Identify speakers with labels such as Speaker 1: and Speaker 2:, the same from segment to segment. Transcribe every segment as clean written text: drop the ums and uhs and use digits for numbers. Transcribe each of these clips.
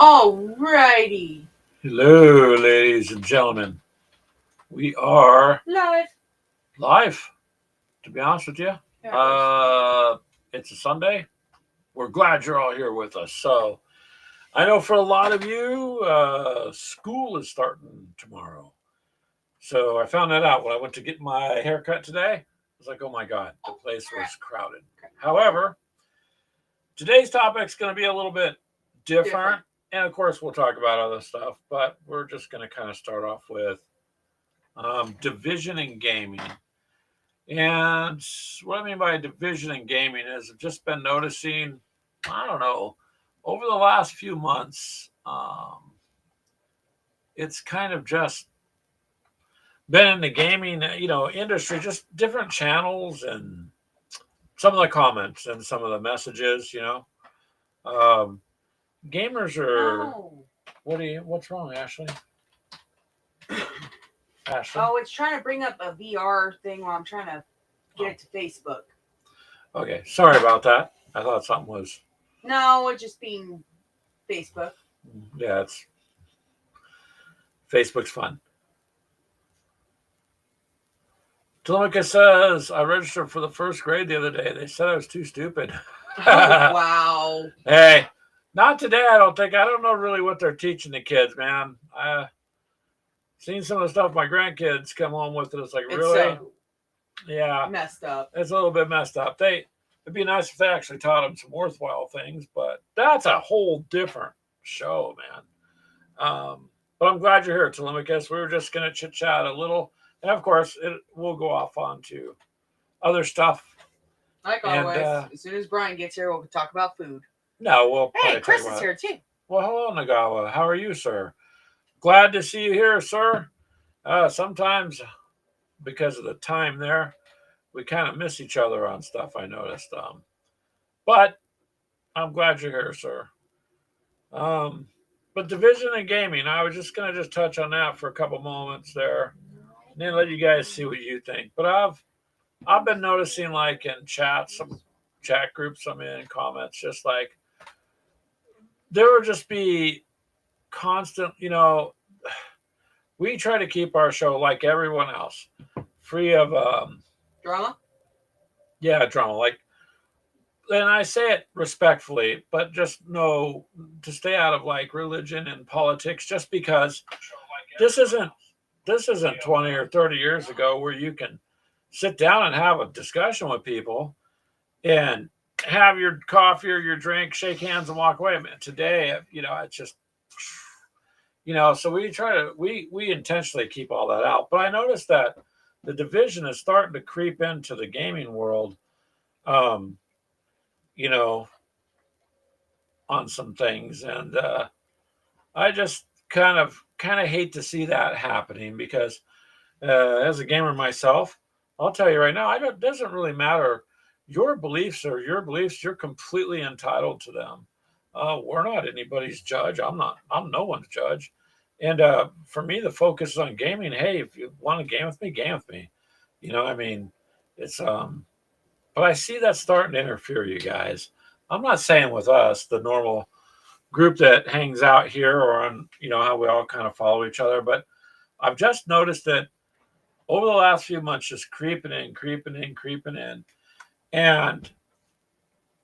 Speaker 1: Alrighty.
Speaker 2: Hello, ladies and gentlemen. We are
Speaker 1: Live.
Speaker 2: live, to be honest with you.
Speaker 1: Yeah, of course.
Speaker 2: It's a Sunday. We're glad you're all here with us. So, I know for a lot of you, school is starting tomorrow. So, I found that out when I went to get my haircut today. I was like, oh my God, the place was crowded. However, today's topic is going to be a little bit different. And of course, we'll talk about other stuff, but we're just going to kind of start off with division in gaming. And what I mean by division in gaming is I've just been noticing, I don't know, over the last few months, it's kind of just been in the gaming, industry, just different channels and some of the comments and some of the messages. Um, Gamers are,
Speaker 1: No.
Speaker 2: what's wrong, Ashley? Ashley?
Speaker 1: Oh, it's trying to bring up a VR thing while I'm trying to get it to Facebook.
Speaker 2: Okay, sorry about that. I thought something was,
Speaker 1: No, it's just being Facebook.
Speaker 2: yeah, it's Facebook's fun. Telemachus says, I registered for the first grade the other day. They said I was too stupid.
Speaker 1: Oh, wow.
Speaker 2: Hey, not today, I don't think. I don't know really what they're teaching the kids, man. I've seen some of the stuff my grandkids come home with, and it's like,
Speaker 1: It's
Speaker 2: really?
Speaker 1: so
Speaker 2: Yeah,
Speaker 1: messed up.
Speaker 2: it's a little bit messed up. It'd be nice if they actually taught them some worthwhile things, but that's a whole different show, man. But I'm glad you're here, Telemachus. We were just going to chit chat a little. And of course, we'll go off onto other stuff.
Speaker 1: Like
Speaker 2: And,
Speaker 1: always, as soon as Brian gets here, we'll talk about food.
Speaker 2: No, we'll
Speaker 1: Hey,
Speaker 2: probably
Speaker 1: Chris
Speaker 2: talk
Speaker 1: is
Speaker 2: about
Speaker 1: here too.
Speaker 2: Well, hello, Nagawa. How are you, sir? Glad to see you here, sir. Sometimes, because of the time there, we kind of miss each other on stuff, I noticed. But I'm glad you're here, sir. Um, but division in gaming, I was just going to just touch on that for a couple moments there, and then let you guys see what you think. But I've been noticing, like in chats, some chat groups I'm in, comments, just like there will just be constant, we try to keep our show like everyone else, free of
Speaker 1: Drama?
Speaker 2: yeah, drama. Like, and I say it respectfully, but just know to stay out of like religion and politics, just because this isn't this isn't 20 or 30 years ago where you can sit down and have a discussion with people and have your coffee or your drink, shake hands, and walk away. Man, today, it's just, so we intentionally keep all that out. But I noticed that the division is starting to creep into the gaming world, um, you know, on some things, and I just kind of hate to see that happening because as a gamer myself, I'll tell you right now, it doesn't really matter. Your beliefs are your beliefs. You're completely entitled to them. We're not anybody's judge. I'm no one's judge. And for me, the focus is on gaming. Hey, if you want to game with me, game with me. I mean, it's but I see that starting to interfere, you guys. I'm not saying with us, the normal group that hangs out here, or on how we all kind of follow each other, but I've just noticed that over the last few months, just creeping in, creeping in, creeping in. And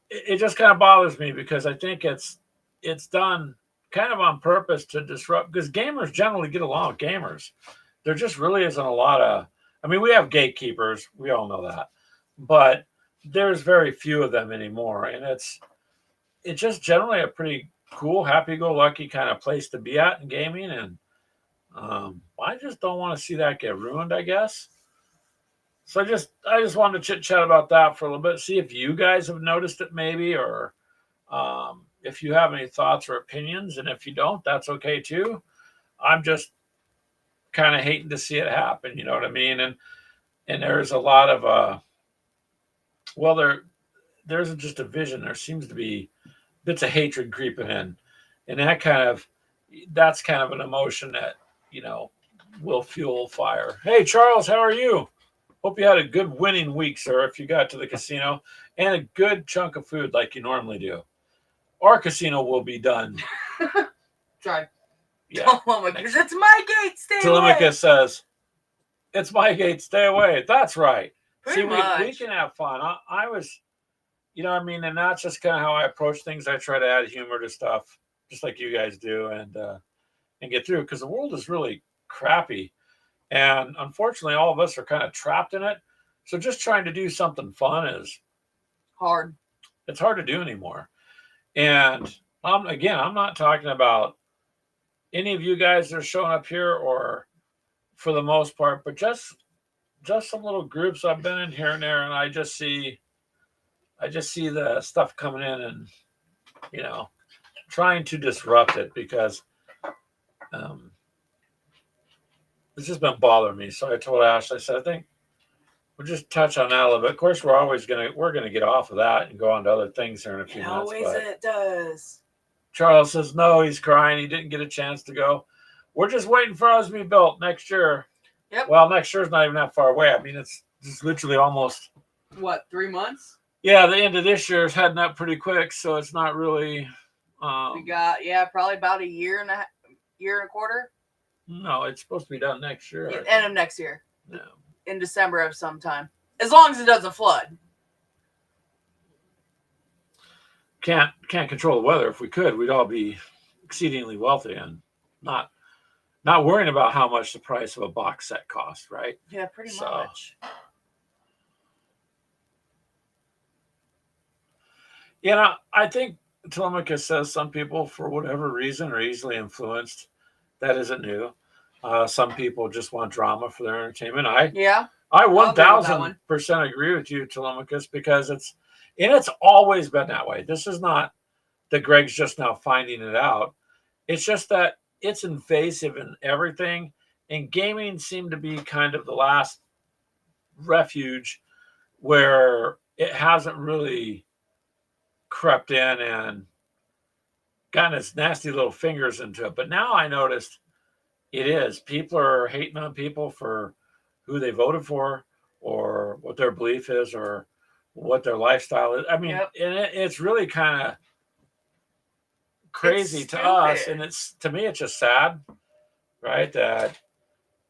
Speaker 2: it just kind of bothers me because I think it's done kind of on purpose to disrupt, because gamers generally get along with gamers. There just really isn't a lot of, I mean, we have gatekeepers, we all know that, but there's very few of them anymore. And it's just generally a pretty cool, happy-go-lucky kind of place to be at in gaming. And I just don't want to see that get ruined, I guess. So I just wanted to chit chat about that for a little bit. See if you guys have noticed it, maybe, or if you have any thoughts or opinions. And if you don't, that's okay too. I'm just kind of hating to see it happen. You know what I mean? And there's a lot of well, there's just a vision. There seems to be bits of hatred creeping in, and that's kind of an emotion that you know will fuel fire. Hey, Charles, how are you? Hope you had a good winning week, sir, if you got to the casino, and a good chunk of food like you normally do. Our casino will be done
Speaker 1: Drive.
Speaker 2: Yeah.
Speaker 1: Because it's my gate. Stay
Speaker 2: Telemachus
Speaker 1: away.
Speaker 2: says, "It's my gate. Stay away." That's right.
Speaker 1: Pretty
Speaker 2: See,
Speaker 1: much.
Speaker 2: we can have fun. I was, I mean, and that's just kind of how I approach things. I try to add humor to stuff, just like you guys do, and get through, because the world is really crappy, and unfortunately, all of us are kind of trapped in it. So just trying to do something fun is
Speaker 1: hard.
Speaker 2: It's hard to do anymore. And again, I'm not talking about any of you guys that are showing up here, or for the most part, but just some little groups I've been in here and there, and I just see the stuff coming in, and trying to disrupt it, because it's just been bothering me. So I told Ashley, I said, I think we'll just touch on that a little bit. Of course, we're gonna get off of that and go on to other things here in a few minutes.
Speaker 1: Always it does.
Speaker 2: Charles says no, he's crying. He didn't get a chance to go. We're just waiting for ours to be built next year.
Speaker 1: Yep.
Speaker 2: Well, next year's not even that far away. I mean, it's just literally almost,
Speaker 1: what, 3 months?
Speaker 2: Yeah, the end of this year is heading up pretty quick, so it's not really.
Speaker 1: We got probably about a year and a quarter.
Speaker 2: No, it's supposed to be done next year.
Speaker 1: End of next year.
Speaker 2: No.
Speaker 1: In December of some time, as long as it doesn't flood.
Speaker 2: Can't control the weather. If we could, we'd all be exceedingly wealthy and not worrying about how much the price of a box set costs, right?
Speaker 1: Yeah, pretty much.
Speaker 2: I think Telemachus says some people, for whatever reason, are easily influenced. That isn't new. Some people just want drama for their entertainment. I 1000% agree with you, Telemachus, because it's always been that way. This is not that Greg's just now finding it out. It's just that it's invasive in everything, and gaming seemed to be kind of the last refuge where it hasn't really crept in and gotten its nasty little fingers into it. But now I noticed it is. People are hating on people for who they voted for, or what their belief is, or what their lifestyle is. I mean, and it's really kind of crazy to us, and to me, it's just sad, right? That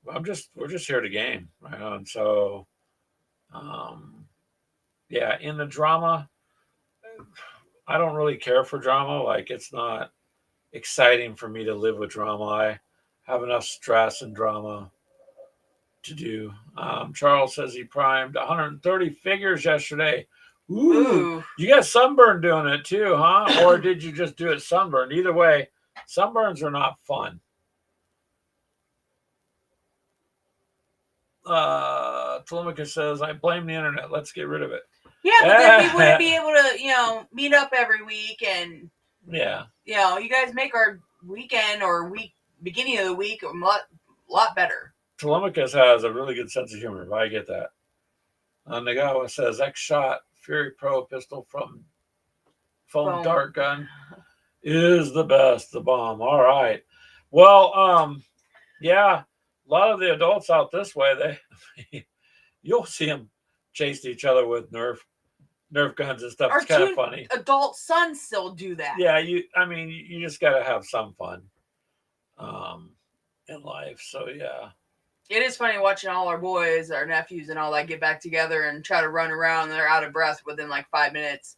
Speaker 2: we're just here to game, right? And so, in the drama, I don't really care for drama. Like, it's not exciting for me to live with drama. I have enough stress and drama to do. Charles says he primed 130 figures yesterday. Ooh. You got sunburn doing it too, huh? Or did you just do it sunburned? Either way, sunburns are not fun. Telemachus says, I blame the internet. Let's get rid of it.
Speaker 1: Yeah, but then we wouldn't be able to, meet up every week, and you guys make our weekend or beginning of the week a lot better.
Speaker 2: Telemachus has a really good sense of humor. I get that. Nagawa says, X-Shot Fury Pro pistol from Foam Dart Gun is the best, the bomb. All right. Well, a lot of the adults out this way, you'll see them chase each other with Nerf guns and stuff. It's kind of funny.
Speaker 1: Adult sons still do that.
Speaker 2: Yeah, you just got to have some fun in life. So, yeah.
Speaker 1: It is funny watching all our boys, our nephews, and all that get back together and try to run around, and they're out of breath within like 5 minutes.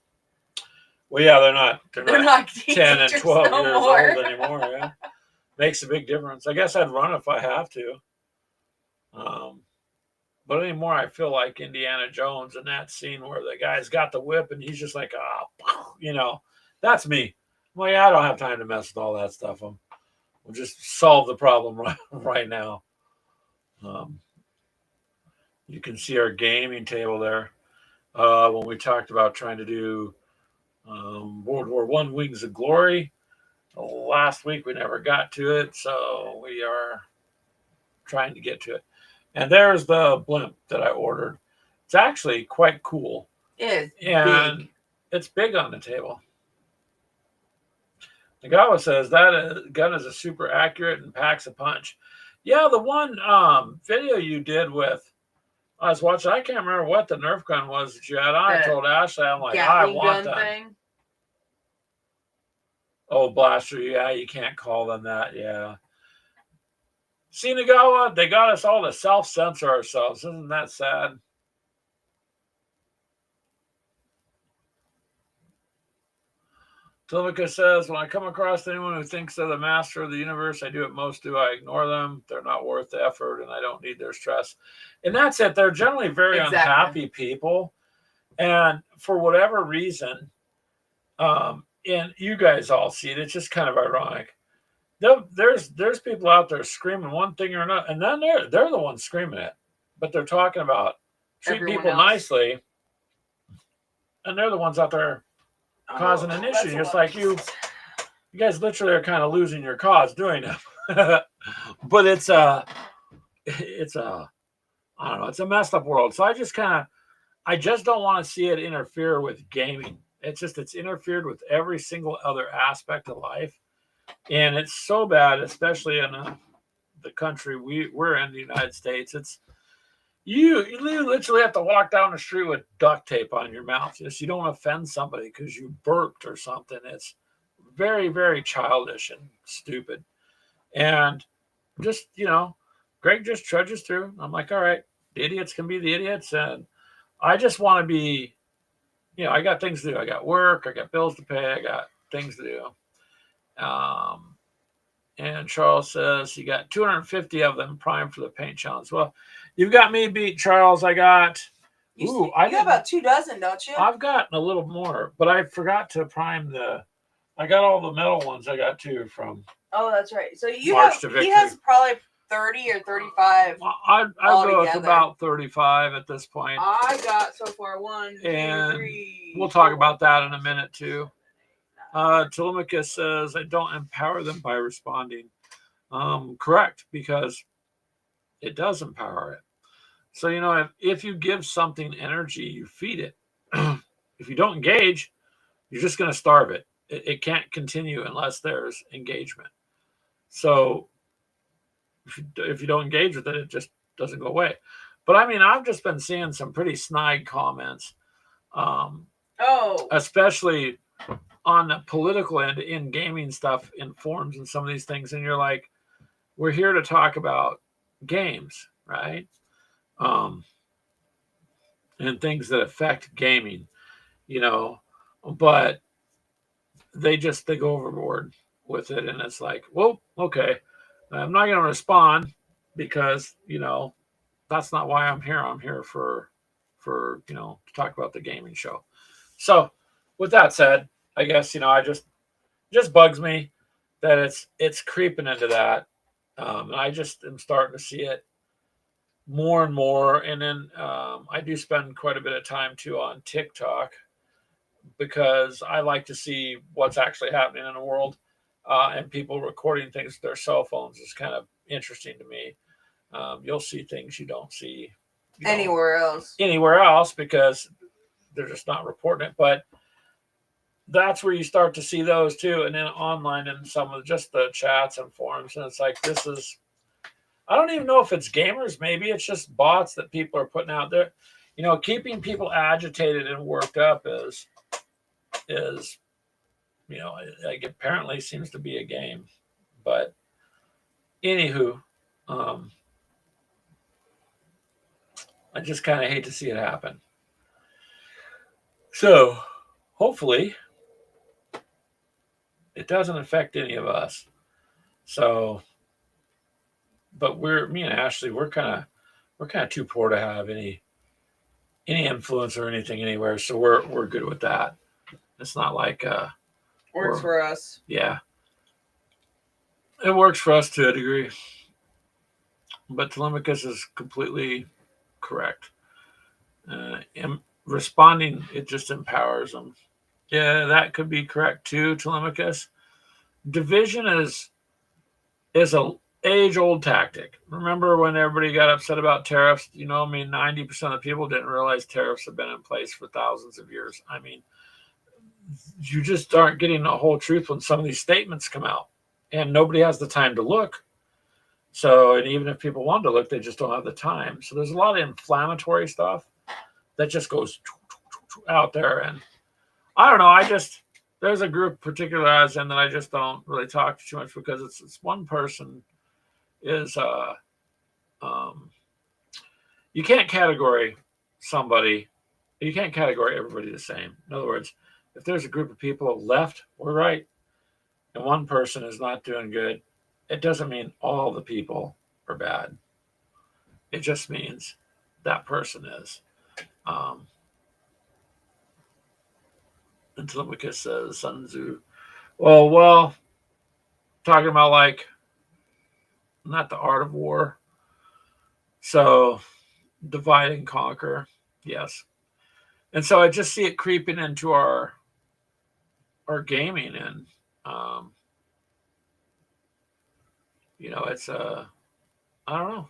Speaker 2: Well, yeah, they're not 10 and 12
Speaker 1: no
Speaker 2: years
Speaker 1: more.
Speaker 2: old anymore. Yeah, makes a big difference. I guess I'd run if I have to. But anymore, I feel like Indiana Jones in that scene where the guy's got the whip and he's just like, that's me. Well, I don't have time to mess with all that stuff. We'll just solve the problem right now. You can see our gaming table there. When we talked about trying to do World War I Wings of Glory, last week we never got to it, so we are trying to get to it. And there's the blimp that I ordered. It's actually quite cool.
Speaker 1: It is big.
Speaker 2: It's big on the table. Nagawa says that gun is a super accurate and packs a punch. Yeah, the one video you did with, I was watching, I can't remember what the Nerf gun was that you had on. I told Ashley, I'm like, I want that. Thing. Oh, blaster. Yeah, you can't call them that. Yeah. Sinagawa, they got us all to self-censor ourselves. Isn't that sad? Telemachus says, when I come across anyone who thinks they're the master of the universe, I do what most do. I ignore them. They're not worth the effort, and I don't need their stress. And that's it. They're generally very unhappy people. And for whatever reason, and you guys all see it, it's just kind of ironic. There's people out there screaming one thing or another, and then they're the ones screaming it. But they're talking about treat
Speaker 1: Everyone
Speaker 2: people
Speaker 1: else.
Speaker 2: nicely, and they're the ones out there causing an issue. Just like you guys literally are kind of losing your cause doing it. But it's a I don't know, it's a messed up world. So I just don't want to see it interfere with gaming. It's interfered with every single other aspect of life. And it's so bad, especially in the country we're in, the United States. It's you literally have to walk down the street with duct tape on your mouth just you don't offend somebody because you burped or something. It's very, very childish and stupid. And just, Greg just trudges through. I'm like, all right, the idiots can be the idiots. And I just want to be, I got things to do. I got work. I got bills to pay. I got things to do. And Charles says you got 250 of them primed for the paint challenge. Well, you've got me beat, Charles. I got.
Speaker 1: You got about 2 dozen, don't you?
Speaker 2: I've gotten a little more, but I forgot to prime I got all the metal ones. I got 2 from.
Speaker 1: Oh, that's right. So he has probably 30 or 35.
Speaker 2: I go with about 35 at this point.
Speaker 1: I got so far 1, 2, 3.
Speaker 2: We'll talk about that in a minute too. Telemachus says, I don't empower them by responding. Correct, because it does empower it. So, if you give something energy, you feed it. If you don't engage, you're just going to starve it. It can't continue unless there's engagement. So if you don't engage with it, it just doesn't go away. But I mean, I've just been seeing some pretty snide comments, especially on the political end in gaming stuff, in forums and some of these things. And you're like, we're here to talk about games, right? And things that affect gaming, but they go overboard with it. And it's like, well, okay, I'm not going to respond because, that's not why I'm here. I'm here for to talk about the gaming show. So with that said, I guess, I just bugs me that it's creeping into that. And I just am starting to see it more and more. And then I do spend quite a bit of time too on TikTok because I like to see what's actually happening in the world. And people recording things with their cell phones is kind of interesting to me. You'll see things you don't see
Speaker 1: anywhere
Speaker 2: else because they're just not reporting it. But that's where you start to see those too. And then online and some of just the chats and forums. And it's like, I don't even know if it's gamers. Maybe it's just bots that people are putting out there. Keeping people agitated and worked up is like apparently seems to be a game. But anywho, I just kind of hate to see it happen. So hopefully it doesn't affect any of us. So, but me and Ashley, we're kind of too poor to have any influence or anything anywhere. So we're good with that. It's not like
Speaker 1: works for us.
Speaker 2: Yeah, it works for us to a degree. But Telemachus is completely correct. Responding, it just empowers them. Yeah, that could be correct too, Telemachus. Division is a age-old tactic. Remember when everybody got upset about tariffs? 90% of people didn't realize tariffs have been in place for thousands of years. I mean, you just aren't getting the whole truth when some of these statements come out, and nobody has the time to look. So, and even if people want to look, they just don't have the time. So there's a lot of inflammatory stuff that just goes out there. And I don't know. there's a group particularized in that I just don't really talk to too much because it's one person is you can't category somebody, you can't category everybody the same. In other words, if there's a group of people left or right, and one person is not doing good, it doesn't mean all the people are bad. It just means that person is. And Telemachus says, Sun Tzu. Well, talking about like not the art of war. So divide and conquer, yes. And so I just see it creeping into our gaming, and it's I don't know.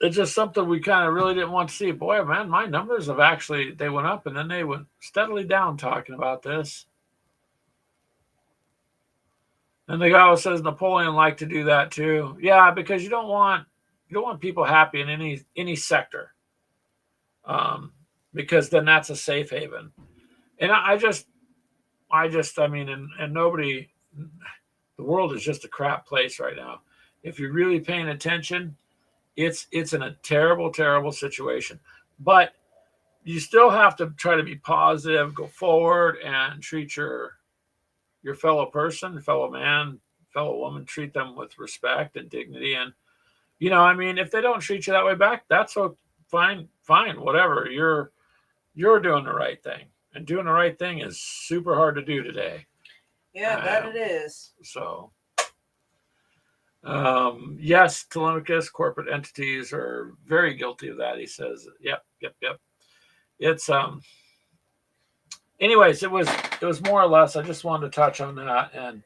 Speaker 2: It's just something we kind of really didn't want to see. Boy, man, my numbers have actually, they went up and then they went steadily down talking about this. And the guy who says Napoleon liked to do that too. Yeah, because you don't want people happy in any sector, because then that's a safe haven. And I mean, and nobody, the world is just a crap place right now. If you're really paying attention, it's in a terrible, terrible situation. But you still have to try to be positive, go forward, and treat your fellow person, fellow man, fellow woman, treat them with respect and dignity. And I mean, if they don't treat you that way back, that's fine, whatever. You're doing the right thing, and doing the right thing is super hard to do today.
Speaker 1: Yeah, that it is.
Speaker 2: So, yes, Telemachus, corporate entities are very guilty of that. He says, yep. It's anyways, it was more or less, I just wanted to touch on that, and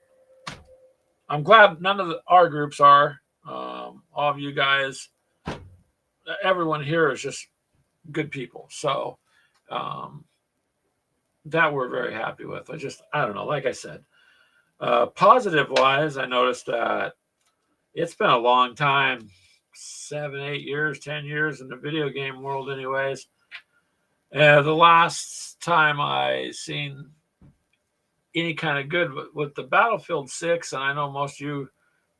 Speaker 2: I'm glad none of our groups are. All of you guys, everyone here is just good people. So that we're very happy with. I don't know, like I said, positive wise, I noticed that it's been a long time, 7, 8 years, 10 years in the video game world anyways. The last time I seen any kind of good with the Battlefield 6, and I know most of you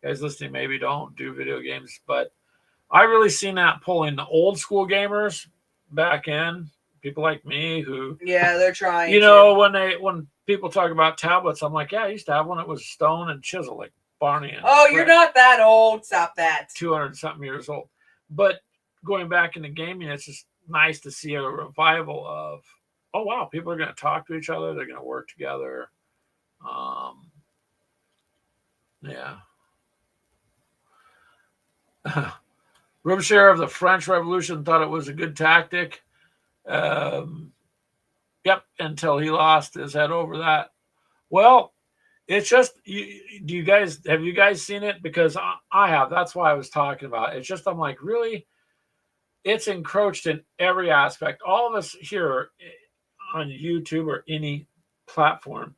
Speaker 2: guys listening maybe don't do video games, but I really seen that pulling the old school gamers back in, people like me who,
Speaker 1: they're trying.
Speaker 2: When people talk about tablets, I'm like, yeah, I used to have one. It was stone and chisel, like Barney. And
Speaker 1: you're not that old. Stop that.
Speaker 2: 200 something years old. But going back into gaming, it's just nice to see a revival of, oh wow, people are going to talk to each other, they're going to work together. Yeah. Robespierre of the French Revolution thought it was a good tactic. Yep, until he lost his head over that. Well, it's just, have you guys seen it? Because I have. That's why I was talking about it. It's just, I'm like, really? It's encroached in every aspect. All of us here on YouTube or any platform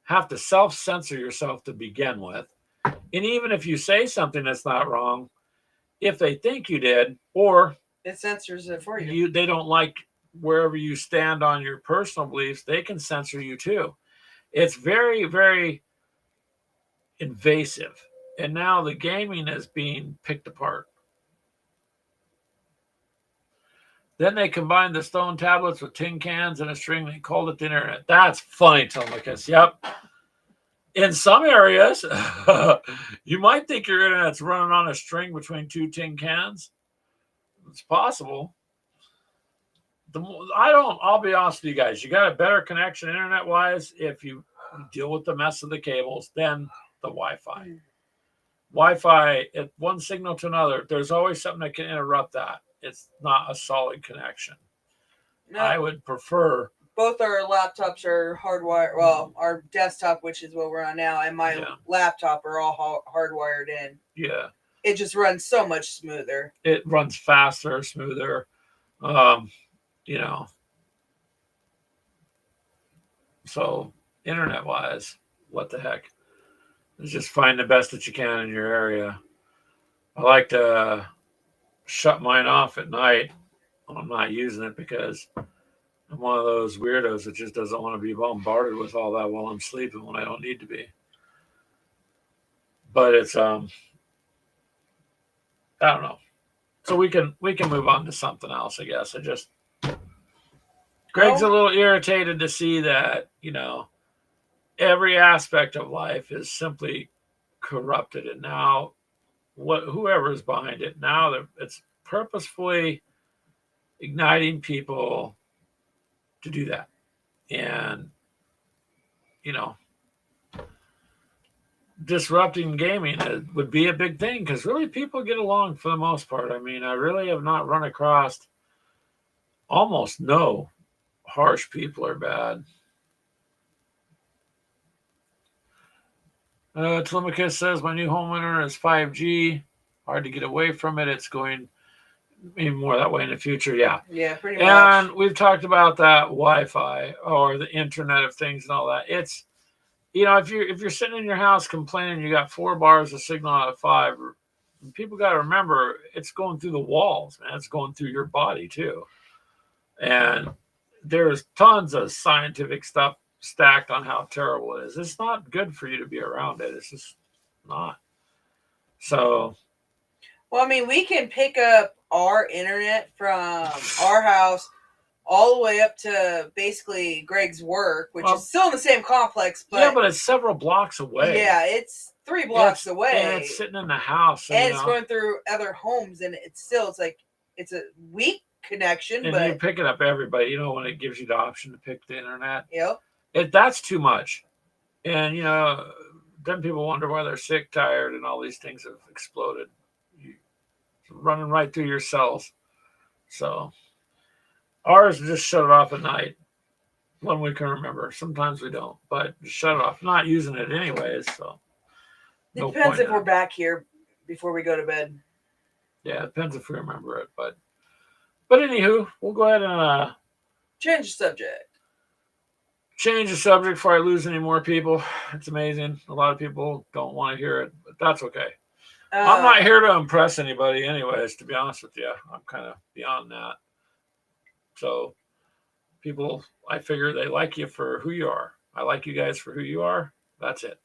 Speaker 2: have to self-censor yourself to begin with. And even if you say something that's not wrong, if they think you did, or
Speaker 1: it censors it for you.
Speaker 2: They don't like wherever you stand on your personal beliefs, they can censor you too. It's very, very invasive. And now the gaming is being picked apart. Then they combined the stone tablets with tin cans and a string. They called it the internet. That's funny, Telemachus. Yep. In some areas, you might think your internet's running on a string between 2 tin cans. It's possible. I'll be honest with you guys. You got a better connection internet-wise if you deal with the mess of the cables than the Wi-Fi. Wi-Fi, one signal to another, there's always something that can interrupt that. It's not a solid connection. No. I would prefer.
Speaker 1: Both our laptops are hardwired. Well, our desktop, which is what we're on now, and my laptop are all hardwired in.
Speaker 2: Yeah.
Speaker 1: It just runs so much smoother.
Speaker 2: It runs faster, smoother. So internet-wise, what the heck? Just find the best that you can in your area. I like to shut mine off at night when I'm not using it because I'm I'm one of those weirdos that just doesn't want to be bombarded with all that while I'm sleeping when I don't need to be. But it's I don't know. So we can move on to something else, I guess. Greg's a little irritated to see that, every aspect of life is simply corrupted, and now whoever is behind it now, it's purposefully igniting people to do that. And disrupting gaming would be a big thing, because really people get along for the most part. I mean, I really have not run across almost no harsh people are bad. Telemachus says, my new homeowner is 5G. Hard to get away from it. It's going even more that way in the future. Yeah.
Speaker 1: Yeah, pretty much.
Speaker 2: And we've talked about that Wi-Fi or the Internet of Things and all that. It's, if you're sitting in your house complaining you got 4 bars of signal out of 5, people got to remember it's going through the walls, man. It's going through your body too. And there's tons of scientific stuff stacked on how terrible it is. It's not good for you to be around it. It's just not. So.
Speaker 1: Well, I mean, we can pick up our internet from our house all the way up to basically Greg's work, which is still in the same complex. But
Speaker 2: yeah, but it's several blocks away.
Speaker 1: Yeah, it's 3 blocks away.
Speaker 2: And it's sitting in the house.
Speaker 1: And it's going through other homes, and it's a weak connection.
Speaker 2: And
Speaker 1: but
Speaker 2: you pick it up everybody, when it gives you the option to pick the internet.
Speaker 1: Yep.
Speaker 2: That's too much. And, then people wonder why they're sick, tired, and all these things have exploded. Running right through your cells. So ours just shut it off at night when we can remember. Sometimes we don't, but just shut it off. Not using it anyways. So
Speaker 1: it depends if we're back here before we go to bed.
Speaker 2: Yeah, it depends if we remember it. But anywho, we'll go ahead and
Speaker 1: change the subject.
Speaker 2: Change the subject before I lose any more people. It's amazing. A lot of people don't want to hear it, but that's okay. I'm not here to impress anybody anyways, to be honest with you. I'm kind of beyond that. So people, I figure they like you for who you are. I like you guys for who you are. That's it.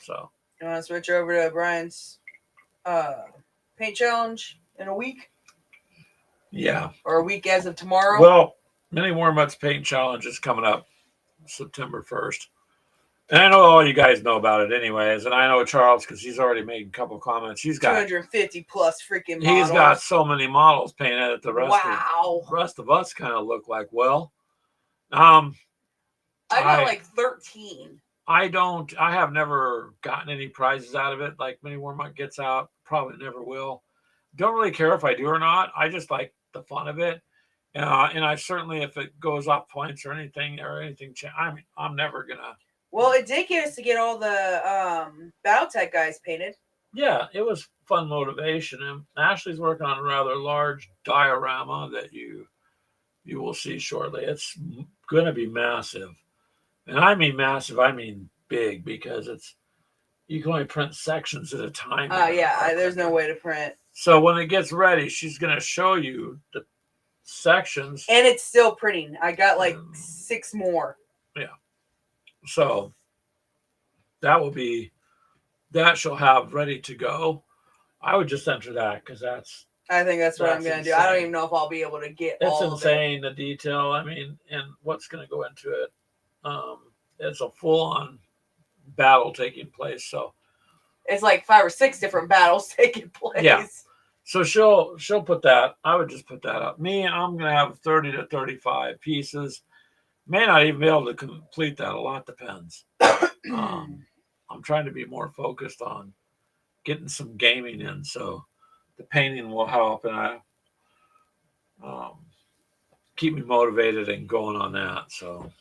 Speaker 2: So.
Speaker 1: You want to switch over to Brian's paint challenge in a week?
Speaker 2: Yeah.
Speaker 1: Or a week as of tomorrow?
Speaker 2: Well, Mini Warmuts paint challenge is coming up September 1st. And I know all you guys know about it anyways. And I know Charles, because he's already made a couple comments. He's got
Speaker 1: 250 plus freaking models.
Speaker 2: He's got so many models painted that the rest of us kind of look like, well.
Speaker 1: I got like 13.
Speaker 2: I have never gotten any prizes out of it like Mini Warmut gets out. Probably never will. Don't really care if I do or not. I just like the fun of it. And I certainly, if it goes off points or anything, I'm never going to.
Speaker 1: Well, it did get us to get all the Battletech guys painted.
Speaker 2: Yeah, it was fun motivation. And Ashley's working on a rather large diorama that you will see shortly. It's going to be massive. And I mean massive, I mean big, because you can only print sections at a time.
Speaker 1: Yeah, there's no way to print.
Speaker 2: So when it gets ready, she's going to show you the sections.
Speaker 1: And it's still printing. I got like 6 more.
Speaker 2: Yeah. So that she'll have ready to go. I would just enter that, because
Speaker 1: I think that's what I'm going to do. I don't even know if I'll be able to get all of it.
Speaker 2: It's insane, the detail. I mean, and what's going to go into it. It's a full-on battle taking place. So
Speaker 1: it's like 5 or 6 different battles taking place.
Speaker 2: Yeah. So she'll put that. I would just put that up. Me, I'm going to have 30 to 35 pieces. May not even be able to complete that. A lot depends. I'm trying to be more focused on getting some gaming in, so the painting will help, and keep me motivated and going on that. So,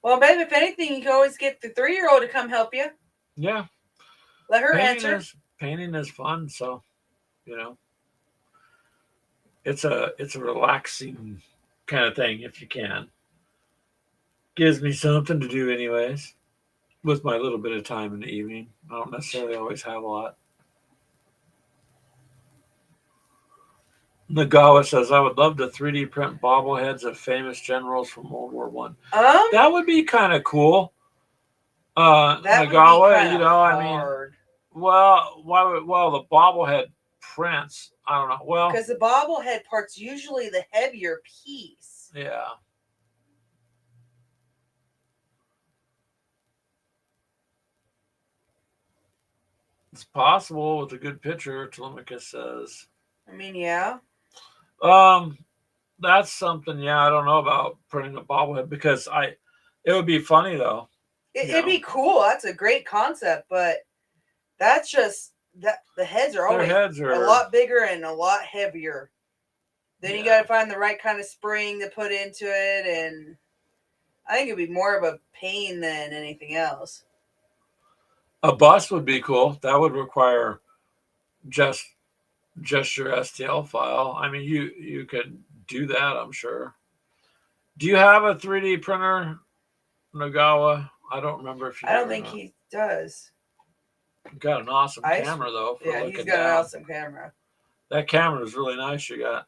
Speaker 1: well, babe, if anything, you can always get the 3-year-old to come help you.
Speaker 2: Yeah,
Speaker 1: let her answer.
Speaker 2: Painting is fun, so it's a relaxing kind of thing if you can. Gives me something to do anyways with my little bit of time in the evening. I don't necessarily always have a lot. Nagawa says, I would love to 3D print bobbleheads of famous generals from World War One. That would be kind of cool.
Speaker 1: That
Speaker 2: Nagawa,
Speaker 1: would be hard.
Speaker 2: Well, the bobblehead prints, I don't know. Well,
Speaker 1: because the bobblehead part's usually the heavier piece.
Speaker 2: Yeah. It's possible with a good picture, Telemachus says.
Speaker 1: I mean, yeah.
Speaker 2: That's something, I don't know about printing a bobblehead because it would be funny though.
Speaker 1: It'd be cool. That's a great concept, but that's just that the heads are always a lot bigger and a lot heavier. Then you got to find the right kind of spring to put into it, and I think it'd be more of a pain than anything else.
Speaker 2: A bus would be cool. That would require just your STL file. I mean, you could do that, I'm sure. Do you have a 3D printer, Nagawa? I don't remember if you.
Speaker 1: I don't think he does.
Speaker 2: You've got an awesome camera though.
Speaker 1: Yeah, he's got an awesome camera.
Speaker 2: That camera is really nice. You got.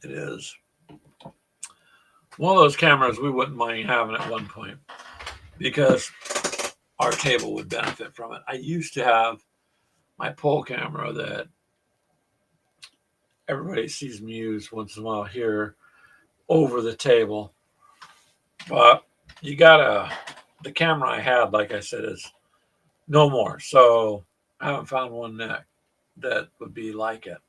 Speaker 2: It is one of those cameras we wouldn't mind having at one point because our table would benefit from it. I used to have my pole camera that everybody sees me use once in a while here over the table. But the camera I had, like I said, is no more. So I haven't found one that would be like it.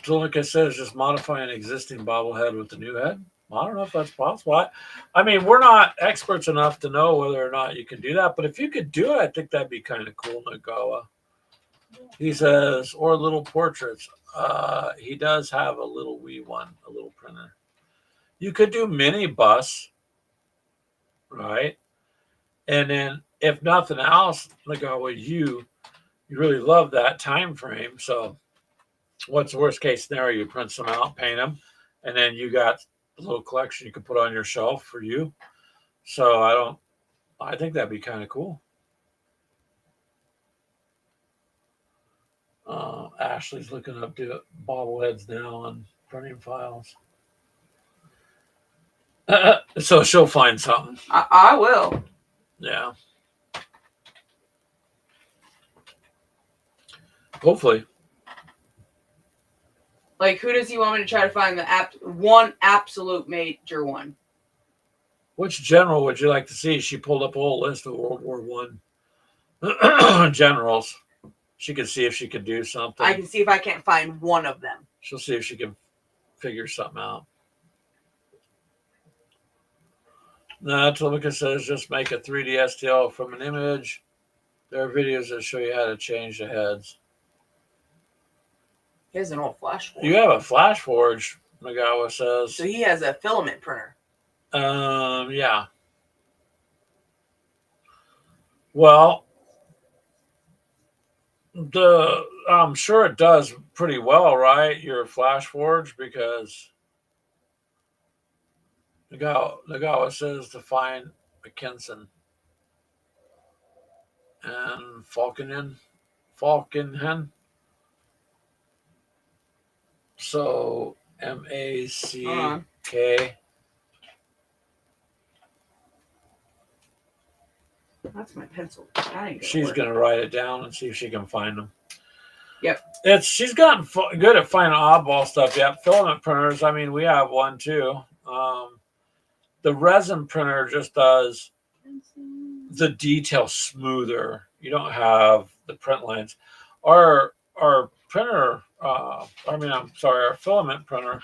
Speaker 2: So like I said, it's just modifying an existing bobblehead with the new head. I don't know if that's possible. I mean, we're not experts enough to know whether or not you can do that. But if you could do it, I think that'd be kind of cool, Nagawa. He says, or little portraits. He does have a little wee one, a little printer. You could do mini bus, right? And then, if nothing else, Nagawa, you really love that time frame. So, what's the worst case scenario? You print some out, paint them, and then you got a little collection you can put on your shelf for you. So I think that'd be kind of cool. Ashley's looking up bobbleheads now on printing files. So she'll find something.
Speaker 1: I will.
Speaker 2: Yeah. Hopefully.
Speaker 1: Like, who does he want me to try to find the one absolute major one?
Speaker 2: Which general would you like to see? She pulled up a whole list of World War I generals. She could see if she could do something.
Speaker 1: I can see if I can't find one of them.
Speaker 2: She'll see if she can figure something out. No, Telemachus says just make a 3D STL from an image. There are videos that show you how to change the heads.
Speaker 1: He has an old Flash Forge.
Speaker 2: You have a Flash Forge, Nagawa says.
Speaker 1: So he has a filament printer.
Speaker 2: Yeah. Well, I'm sure it does pretty well, right? Your Flash Forge, because Nagawa says to find McKinson and Falkenhen. So MACK.
Speaker 1: That's my pencil.
Speaker 2: She's going to write it down and see if she can find them.
Speaker 1: Yep.
Speaker 2: She's gotten good at finding oddball stuff. Yep. Filament printers. I mean, we have one too. The resin printer just does the detail smoother. You don't have the print lines. Our printer, our filament printer,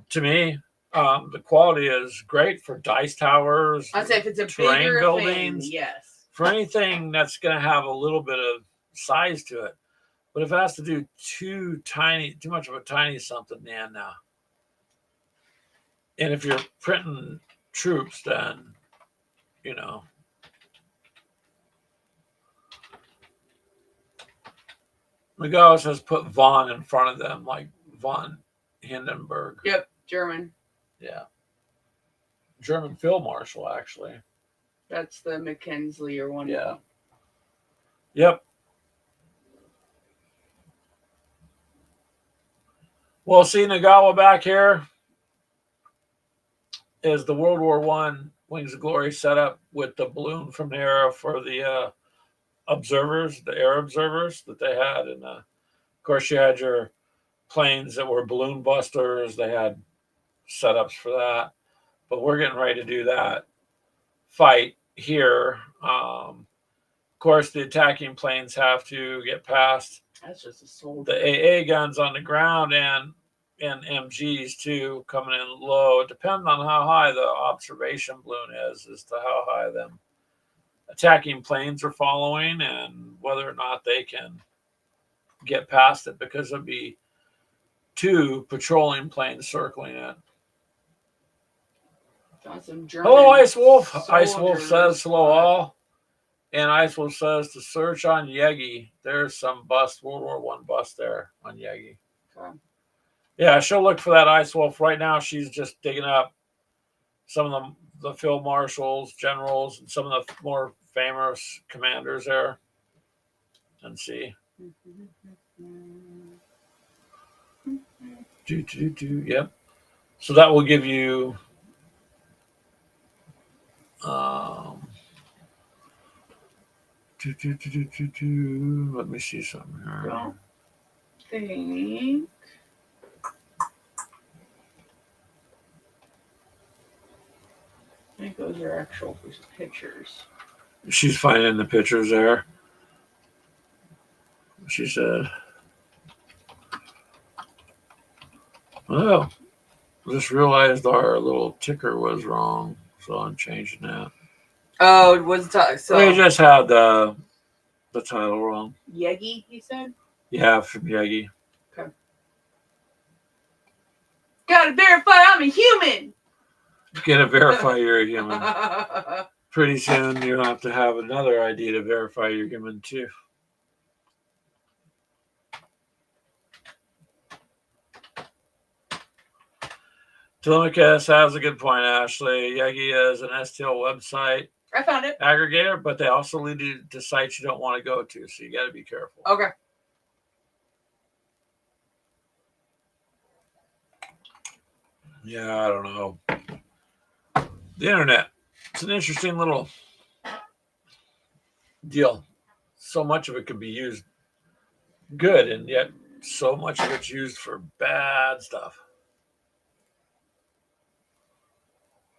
Speaker 2: to me, the quality is great for dice towers.
Speaker 1: I'd say if it's a terrain buildings, thing, yes.
Speaker 2: For anything that's going to have a little bit of size to it. But if it has to do too much of a tiny something, then no. And if you're printing troops, then, you know. Nagawa says put von in front of them, like von Hindenburg.
Speaker 1: Yep, German.
Speaker 2: Yeah. German field marshal, actually.
Speaker 1: That's the McKinley or one.
Speaker 2: Yeah. Yep. Well, see, Nagawa back here is the World War One Wings of Glory setup with the balloon from the era for the observers, the air observers that they had. And of course, you had your planes that were balloon busters. They had setups for that. But we're getting ready to do that fight here. Of course, the attacking planes have to get past
Speaker 1: That's just a soldier.
Speaker 2: the AA guns on the ground and MGs too coming in low. It depends on how high the observation balloon is as to how high them attacking planes are following and whether or not they can get past it, because there'll be 2 patrolling planes circling it. Hello, Ice Wolf. Soldiers. Ice Wolf says hello all. And Ice Wolf says to search on Yegi. There's some bust, World War One bust there on Yegi. Okay. Yeah, she'll look for that Ice Wolf. Right now, she's just digging up some of the field marshals, generals, and some of the more famous commanders there. And see. Yep. So that will give you let me see something here.
Speaker 1: I think those are actual pictures.
Speaker 2: She's finding the pictures there. She said, "Oh, just realized our little ticker was wrong, so I'm changing that."
Speaker 1: Oh, it was so
Speaker 2: they just had the title wrong.
Speaker 1: Yegi, he said.
Speaker 2: Yeah, from Yegi.
Speaker 1: Okay. Gotta verify I'm a human.
Speaker 2: Gotta verify you're a human. Pretty soon you'll have to have another ID to verify you're human too. Telemachus has a good point, Ashley. Yegi is an STL website.
Speaker 1: I found it.
Speaker 2: Aggregator, but they also lead you to sites you don't want to go to, so you got to be careful.
Speaker 1: Okay.
Speaker 2: Yeah, I don't know. The internet. It's an interesting little deal. So much of it could be used good, and yet so much of it's used for bad stuff.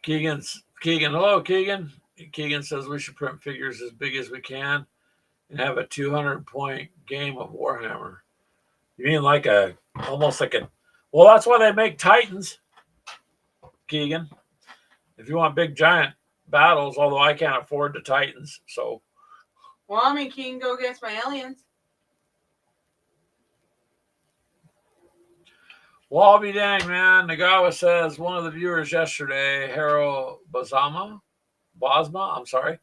Speaker 2: Keegan, hello, Keegan. Keegan says we should print figures as big as we can and have a 200-point game of Warhammer. You mean like almost like a, well, that's why they make Titans, Keegan. If you want big giant battles, although I can't afford the Titans, so.
Speaker 1: Well, I mean, Keegan, go against my aliens.
Speaker 2: Well, I'll be dang, man. Nagawa says one of the viewers yesterday, Haro Bosma, I'm sorry.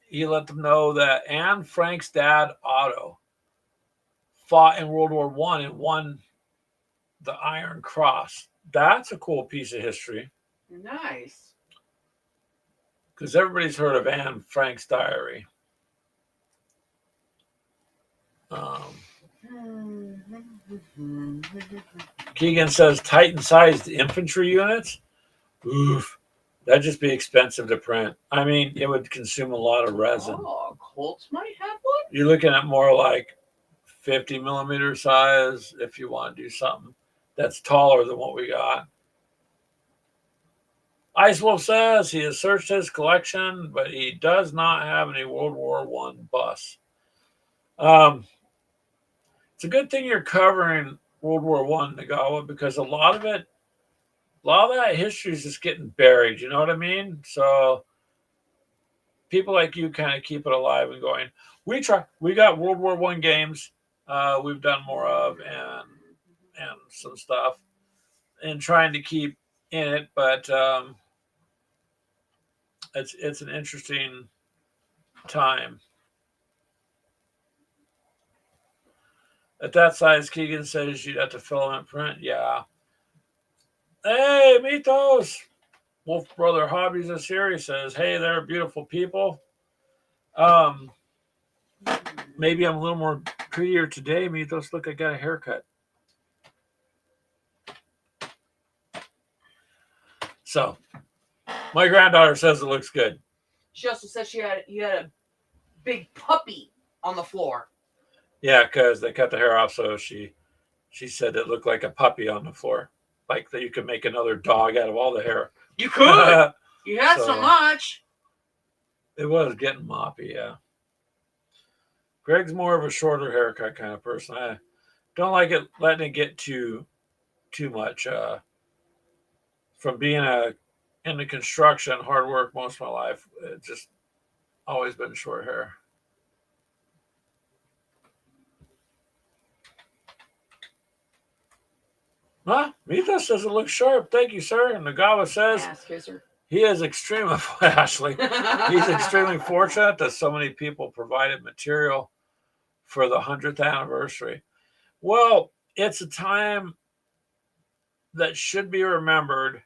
Speaker 2: He let them know that Anne Frank's dad, Otto, fought in World War I and won the Iron Cross. That's a cool piece of history.
Speaker 1: Nice.
Speaker 2: Because everybody's heard of Anne Frank's diary. Keegan says Titan-sized infantry units? Oof. That'd just be expensive to print. I mean, it would consume a lot of resin.
Speaker 1: Oh, Colts might have one?
Speaker 2: You're looking at more like 50 millimeter size if you want to do something that's taller than what we got. Ice Wolf says he has searched his collection, but he does not have any World War I busts. It's a good thing you're covering World War I, Nagawa, because a lot of that history is just getting buried. You know what I mean? So people like you kind of keep it alive and going. We got World War I games. We've done more of and some stuff and trying to keep in it, but it's an interesting time. At that size, Keegan says you'd have to filament print. Yeah. Hey, Mythos. Wolf Brother Hobbies is here. He says, "Hey there, beautiful people. Maybe I'm a little more prettier today. Mythos, look, I got a haircut." So, my granddaughter says it looks good.
Speaker 1: She also says you had a big puppy on the floor.
Speaker 2: Yeah, because they cut the hair off, so she said it looked like a puppy on the floor, like that you could make another dog out of all the hair.
Speaker 1: You could. You had so much.
Speaker 2: It was getting moppy, yeah. Greg's more of a shorter haircut kind of person. I don't like it letting it get too much. From being in the construction, hard work most of my life, it's just always been short hair. Huh? Mita says it looks sharp. Thank you, sir. And Nagawa says he is extremely Ashley. He's extremely fortunate that so many people provided material for the 100th anniversary. Well, it's a time that should be remembered.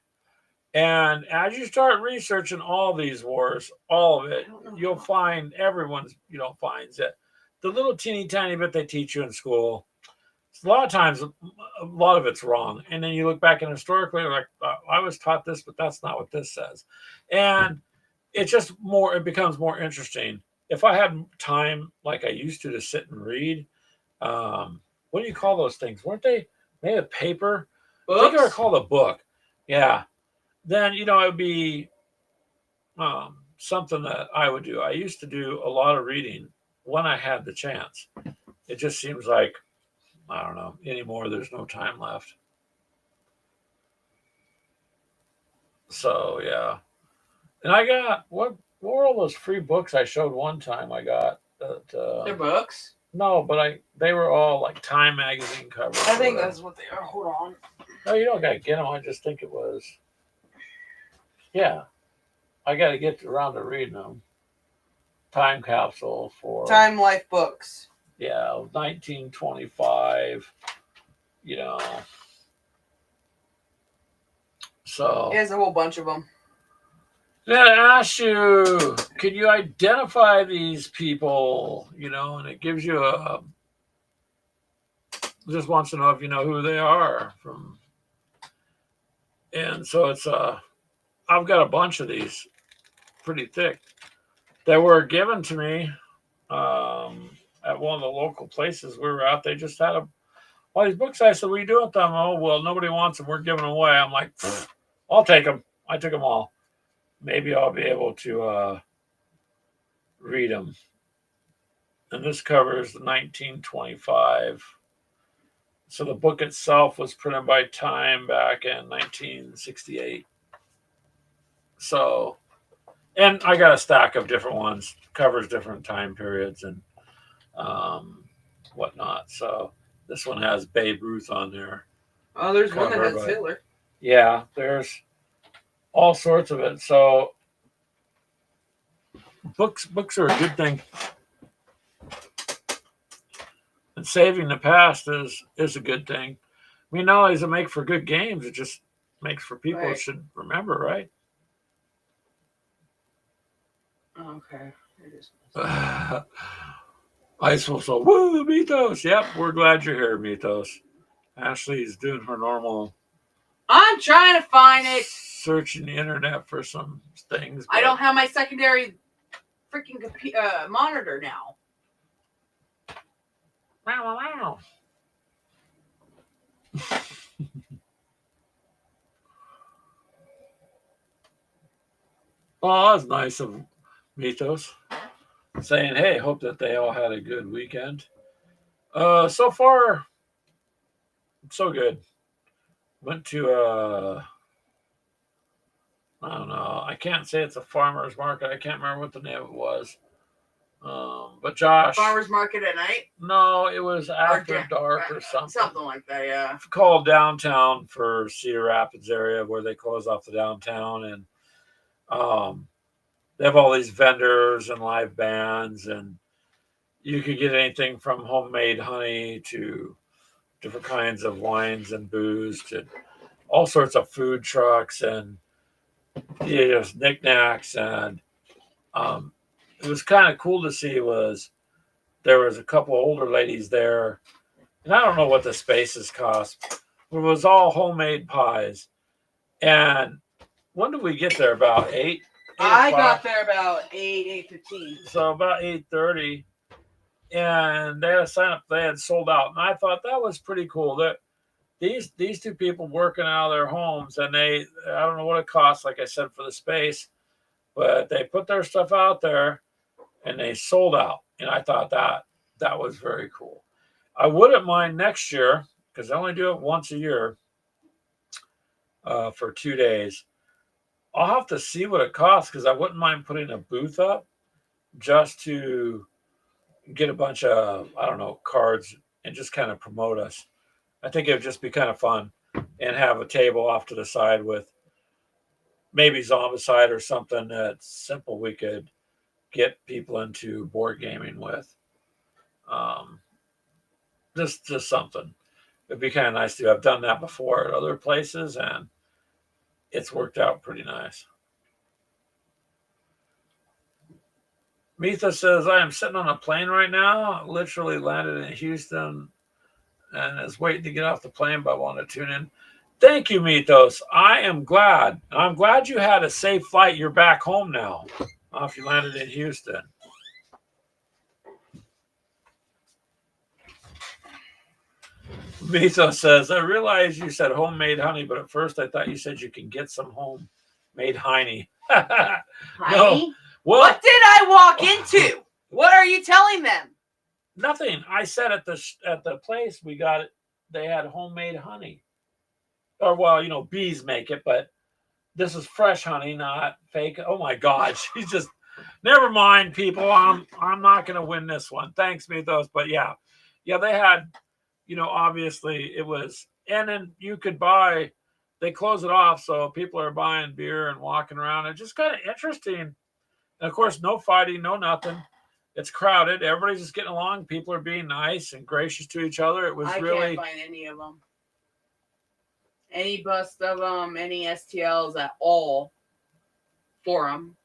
Speaker 2: And as you start researching all these wars, all of it, you'll find everyone's, finds it. The little teeny tiny bit they teach you in school, a lot of times, a lot of it's wrong. And then you look back and historically, like, I was taught this, but that's not what this says. And it becomes more interesting. If I had time like I used to sit and read, what do you call those things? Weren't they made of paper? Books? I think they were called a book. Yeah. Then, it would be something that I would do. I used to do a lot of reading when I had the chance. It just seems like, I don't know, anymore, there's no time left. So, yeah. And I got, what were all those free books I showed one time I got?
Speaker 1: They're books?
Speaker 2: No, but they were all like Time magazine covers.
Speaker 1: I think that's what they are. Hold on.
Speaker 2: No, you don't got to get them. I just think it was. Yeah. I got to get around to reading them. Time capsule for
Speaker 1: Time Life books.
Speaker 2: Yeah, 1925. So
Speaker 1: there's a whole bunch of them.
Speaker 2: Then I ask you, can you identify these people? And it gives you just wants to know if you know who they are from. And so it's I've got a bunch of these, pretty thick, that were given to me at one of the local places we were at. They just had all these books. I said, "What are you doing with them?" "Oh, well, nobody wants them. We're giving them away." I'm like, "I'll take them." I took them all. Maybe I'll be able to read them. And this covers the 1925. So the book itself was printed by Time back in 1968. So, and I got a stack of different ones, covers different time periods and whatnot. So this one has Babe Ruth on there.
Speaker 1: Oh, there's one that has Hitler.
Speaker 2: Yeah, there's all sorts of it. So books are a good thing. And saving the past is a good thing. I mean, not only does it make for good games, it just makes for people who should remember, right?
Speaker 1: Okay.
Speaker 2: Ice will say, "Woo, Mythos." Yep, we're glad you're here, Mythos. Ashley's doing her normal.
Speaker 1: I'm trying to find it.
Speaker 2: Searching the internet for some things.
Speaker 1: I don't have my secondary freaking monitor now.
Speaker 2: Wow. Oh, that's nice of Mythos saying, "Hey, hope that they all had a good weekend." So far, so good. Went to I don't know. I can't say it's a farmer's market. I can't remember what the name of it was. But Josh,
Speaker 1: farmer's market at night?
Speaker 2: No, it was after dark or something.
Speaker 1: Something like that, yeah.
Speaker 2: It's called downtown for Cedar Rapids area, where they close off the downtown, and they have all these vendors and live bands, and you could get anything from homemade honey to different kinds of wines and booze to all sorts of food trucks, and just knickknacks, and it was kind of cool to see. Was there was a couple older ladies there, and I don't know what the spaces cost, but it was all homemade pies. And when did we get there? About 8.
Speaker 1: I got there about 8:15.
Speaker 2: So about 8:30, and they had a sign up. They had sold out, and I thought that was pretty cool. That these two people working out of their homes, and I don't know what it costs, like I said, for the space, but they put their stuff out there, and they sold out. And I thought that was very cool. I wouldn't mind next year because I only do it once a year for 2 days. I'll have to see what it costs because I wouldn't mind putting a booth up just to get a bunch of, I don't know, cards and just kind of promote us. I think it would just be kind of fun and have a table off to the side with maybe Zombicide or something that's simple we could get people into board gaming with. Just something. It'd be kind of nice to. I've done that before at other places, and it's worked out pretty nice. Mitha says, I am sitting on a plane right now, literally landed in Houston, and is waiting to get off the plane, but I want to tune in. Thank you, Mythos. I am glad. I'm glad you had a safe flight. You're back home now. If you landed in Houston. Mythos says, I realize you said homemade honey, but at first I thought you said you can get some homemade honey.
Speaker 1: No. What did I walk into? What are you telling them?
Speaker 2: Nothing. I said at the place we got it, they had homemade honey. Or well, bees make it, but this is fresh honey, not fake. Oh my God, she's just never mind, people. I'm not gonna win this one. Thanks, Mythos. But yeah, they had, obviously it was, and then you could buy. They close it off, so people are buying beer and walking around. It's just kind of interesting. And of course, no fighting, no nothing. It's crowded. Everybody's just getting along. People are being nice and gracious to each other. It was
Speaker 1: I can't find any of them. Any bust of them, any STLs at all for them.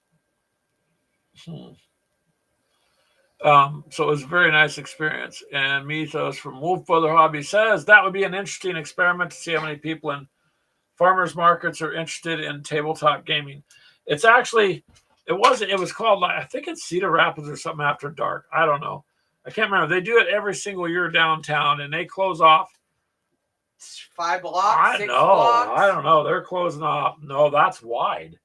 Speaker 2: So it was a very nice experience. And Mythos from Wolf Brother Hobby says that would be an interesting experiment to see how many people in farmers markets are interested in tabletop gaming. It's actually... It was called, I think it's Cedar Rapids or something after dark. I don't know. I can't remember. They do it every single year downtown, and they close off
Speaker 1: 5 blocks, 6 blocks.
Speaker 2: I don't know. They're closing off. No, that's wide.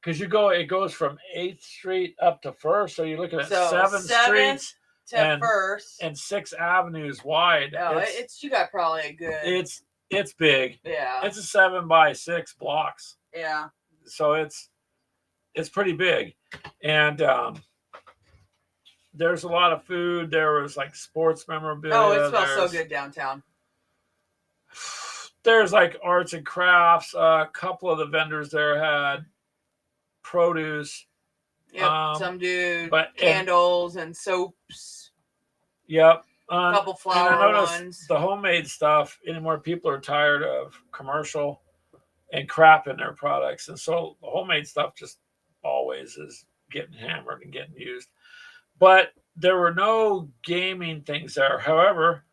Speaker 2: Because it goes from 8th Street up to 1st. So you're looking at 7 streets
Speaker 1: to 1st.
Speaker 2: And 6 avenues wide.
Speaker 1: No, you got probably a good...
Speaker 2: It's big.
Speaker 1: Yeah.
Speaker 2: It's a 7 by 6 blocks.
Speaker 1: Yeah.
Speaker 2: So it's pretty big. And there's a lot of food. There was like sports memorabilia.
Speaker 1: Oh, it smells so good downtown.
Speaker 2: There's like arts and crafts. A couple of the vendors there had produce.
Speaker 1: Yep, some candles and soaps.
Speaker 2: Yep.
Speaker 1: A couple flower ones.
Speaker 2: The homemade stuff, anymore people are tired of commercial and crap in their products. And so the homemade stuff just always is getting hammered and getting used. But there were no gaming things there. However,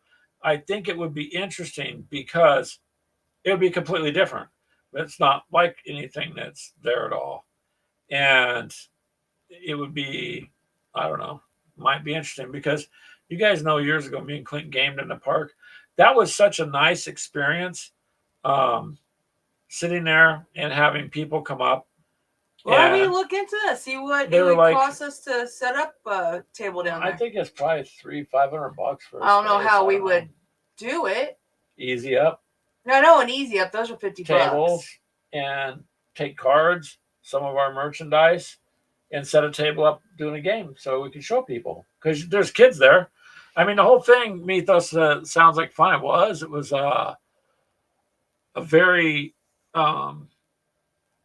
Speaker 2: I think it would be interesting because it would be completely different. It's not like anything that's there at all. And it would be, I don't know, might be interesting because you guys know years ago, me and Clint gamed in the park. That was such a nice experience, sitting there and having people come up.
Speaker 1: Why don't we look into this? See what it would cost us to set up a table down there.
Speaker 2: I think it's probably $500 for.
Speaker 1: I don't know how we would do it.
Speaker 2: Easy up.
Speaker 1: No, an easy up. Those are $50.
Speaker 2: Tables and take cards, some of our merchandise, and set a table up doing a game so we can show people because there's kids there. I mean, the whole thing, Mythos, sounds like fun. It was a very, I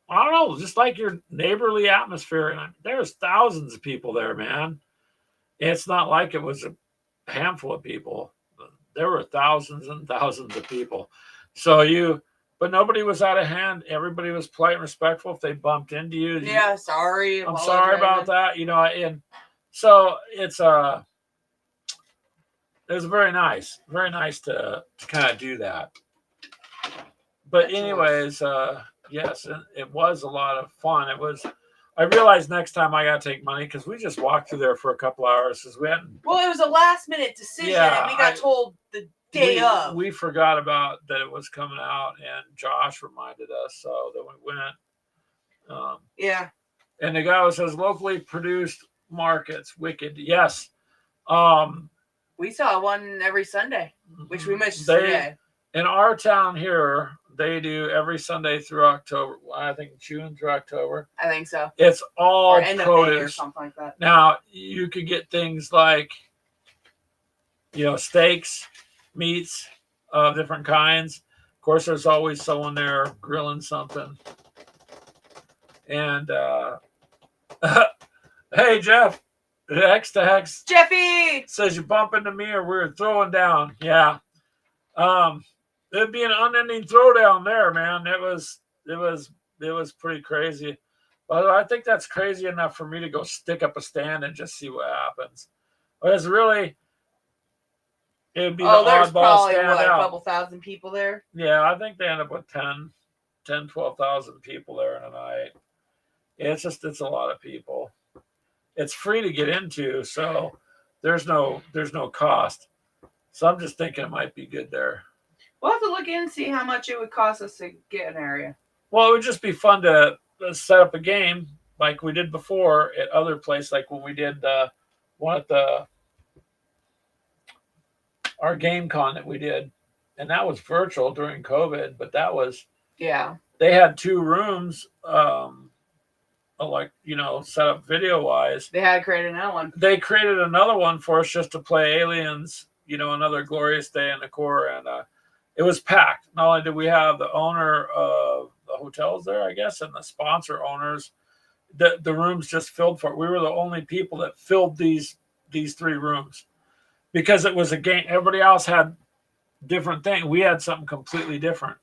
Speaker 2: don't know, just like your neighborly atmosphere. And there's thousands of people there, man. It's not like it was a handful of people. There were thousands and thousands of people. So you but nobody was out of hand. Everybody was polite and respectful. If they bumped into you,
Speaker 1: yeah, sorry.
Speaker 2: I'm sorry about that. You know, and so it was very nice to kind of do that. But anyways, yes, it was a lot of fun. It was. I realized next time I got to take money because we just walked through there for a couple hours because we hadn't.
Speaker 1: Well, it was a last minute decision, and we got told the day of.
Speaker 2: We forgot about that it was coming out, and Josh reminded us, so that we went.
Speaker 1: Yeah.
Speaker 2: And the guy says locally produced markets, wicked. Yes.
Speaker 1: We saw one every Sunday, which we missed today.
Speaker 2: In our town here, they do every Sunday through October. I think June through October.
Speaker 1: I think so.
Speaker 2: It's all
Speaker 1: end
Speaker 2: produce
Speaker 1: of May or something like that.
Speaker 2: Now you could get things like, steaks, meats of different kinds. Of course, there's always someone there grilling something. And hey, Jeff, Hex to Hex.
Speaker 1: Jeffy
Speaker 2: says you bump into me or we're throwing down. Yeah. It'd be an unending throwdown there, man. It was pretty crazy. But I think that's crazy enough for me to go stick up a stand and just see what happens. But it's really, it would be the
Speaker 1: there's
Speaker 2: oddball
Speaker 1: probably
Speaker 2: stand out.
Speaker 1: A couple thousand people there.
Speaker 2: Yeah, I think they end up with 12,000 people there in a night. It's a lot of people. It's free to get into, so there's no cost. So I'm just thinking it might be good there.
Speaker 1: We'll have to look in and see how much it would cost us to get an area.
Speaker 2: Well, it would just be fun to set up a game like we did before at other places, like when we did one at our game con that we did, and that was virtual during COVID, but that was they had 2 rooms set up video wise.
Speaker 1: They had created another one.
Speaker 2: They created another one for us just to play Aliens, another glorious day in the core, and it was packed. Not only did we have the owner of the hotels there, I guess, and the sponsor owners, the rooms just filled for it. We were the only people that filled these 3 rooms because it was a game. Everybody else had different things. We had something completely different.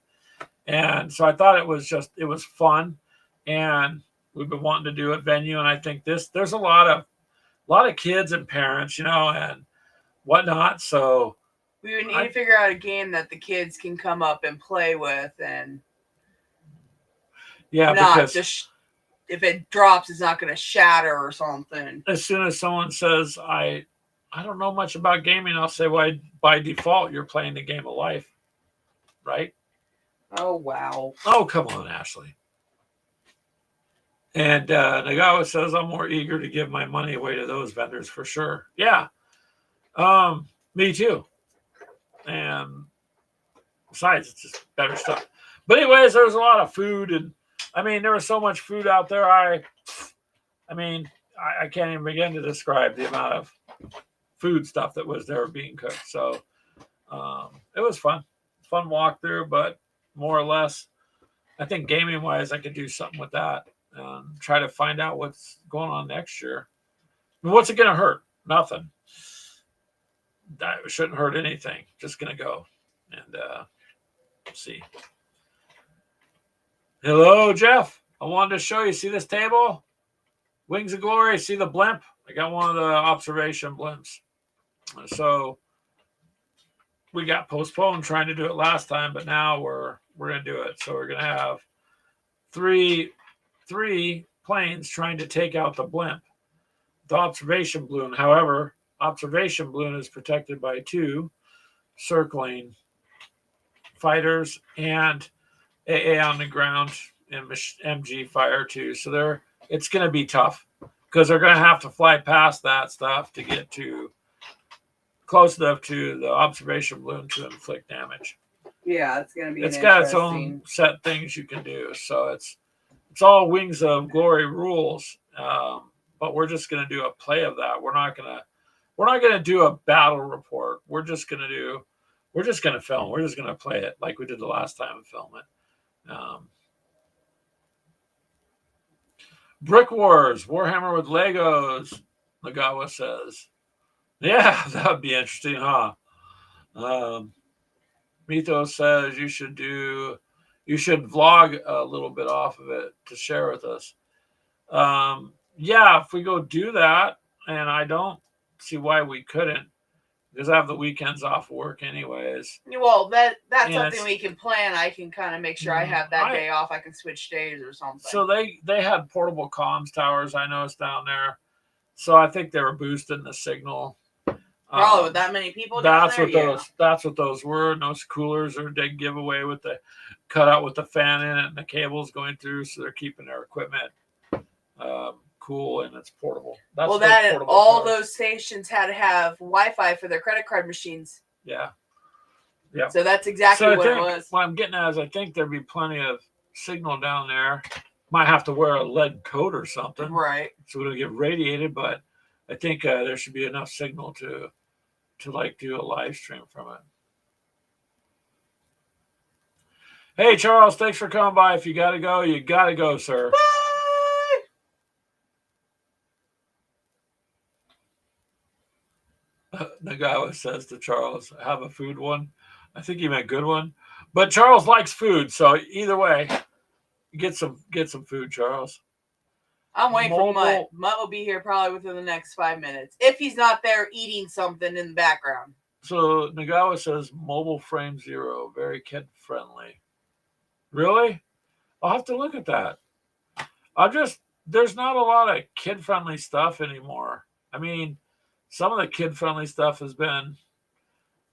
Speaker 2: And so I thought it was fun, and we've been wanting to do a venue. And I think there's a lot of kids and parents, and whatnot. So
Speaker 1: we would need to figure out a game that the kids can come up and play with, and not just if it drops, it's not going to shatter or something.
Speaker 2: As soon as someone says, I don't know much about gaming, I'll say, well, by default, you're playing the game of life, right?
Speaker 1: Oh, wow.
Speaker 2: Oh, come on, Ashley. And Nagawa says, I'm more eager to give my money away to those vendors for sure. Yeah. Me too. And besides, it's just better stuff. But anyways, there was a lot of food, and there was so much food out there. I can't even begin to describe the amount of food stuff that was there being cooked. So it was fun. Fun walkthrough, but more or less, I think gaming wise, I could do something with that and try to find out what's going on next year. What's it going to hurt? Nothing. That shouldn't hurt anything. Just going to go and see. Hello, Jeff. I wanted to show you. See this table? Wings of Glory. See the blimp? I got one of the observation blimps. So we got postponed trying to do it last time, but now we're going to do it. So we're going to have three planes trying to take out the blimp. The observation balloon, however, observation balloon is protected by 2 circling fighters and AA on the ground and MG fire too. So it's going to be tough because they're going to have to fly past that stuff to get to close enough to the observation balloon to inflict damage.
Speaker 1: Yeah, it's going to be.
Speaker 2: It's got its own set things you can do. So it's all Wings of Glory rules. But we're just going to do a play of that. We're not going to do a battle report. We're just going to film. We're just going to play it like we did the last time and film it. Brick Wars, Warhammer with Legos, Nagawa says. Yeah, that would be interesting, huh? Mythos says you should you should vlog a little bit off of it to share with us. Yeah, if we go do that, and I don't see why we couldn't, because I have the weekends off work anyways.
Speaker 1: Well, that's something we can plan. I can kind of make sure I have that day off. I can switch days or something.
Speaker 2: So they had portable comms towers, I noticed, down there. So I think they were boosting the signal.
Speaker 1: Probably with that many people down there.
Speaker 2: That's what those were. And those coolers are a big giveaway with the cutout with the fan in it and the cables going through, so they're keeping their equipment cool, and it's portable.
Speaker 1: All those stations had to have Wi-Fi for their credit card machines.
Speaker 2: Yeah.
Speaker 1: So that's exactly what it was.
Speaker 2: What I'm getting at is I think there'd be plenty of signal down there. Might have to wear a lead coat or something,
Speaker 1: right?
Speaker 2: So we don't get radiated. But I think there should be enough signal to like do a live stream from it. Hey Charles, thanks for coming by. If you gotta go, you gotta go, sir.
Speaker 1: Bye.
Speaker 2: The guy says to Charles, "Have a food one." I think he meant good one, but Charles likes food, so either way, get some food, Charles.
Speaker 1: I'm waiting for Mutt. Mutt will be here probably within the next 5 minutes if he's not there eating something in the background.
Speaker 2: So Nagawa says Mobile Frame Zero, very kid friendly. Really? I'll have to look at that. There's not a lot of kid friendly stuff anymore. I mean, some of the kid friendly stuff has been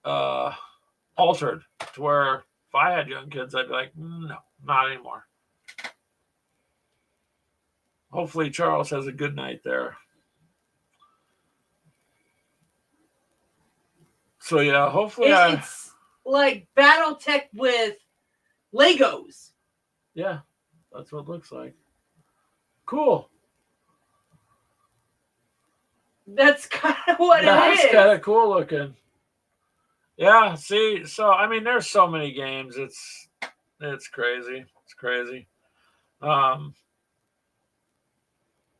Speaker 2: altered to where if I had young kids, I'd be like, no, not anymore. Hopefully Charles has a good night there. So yeah, hopefully
Speaker 1: it's like BattleTech with Legos.
Speaker 2: Yeah, that's what it looks like. Cool.
Speaker 1: That's kind of what it is.
Speaker 2: That's kind of cool looking. Yeah, see, so I mean, there's so many games. It's crazy. It's crazy.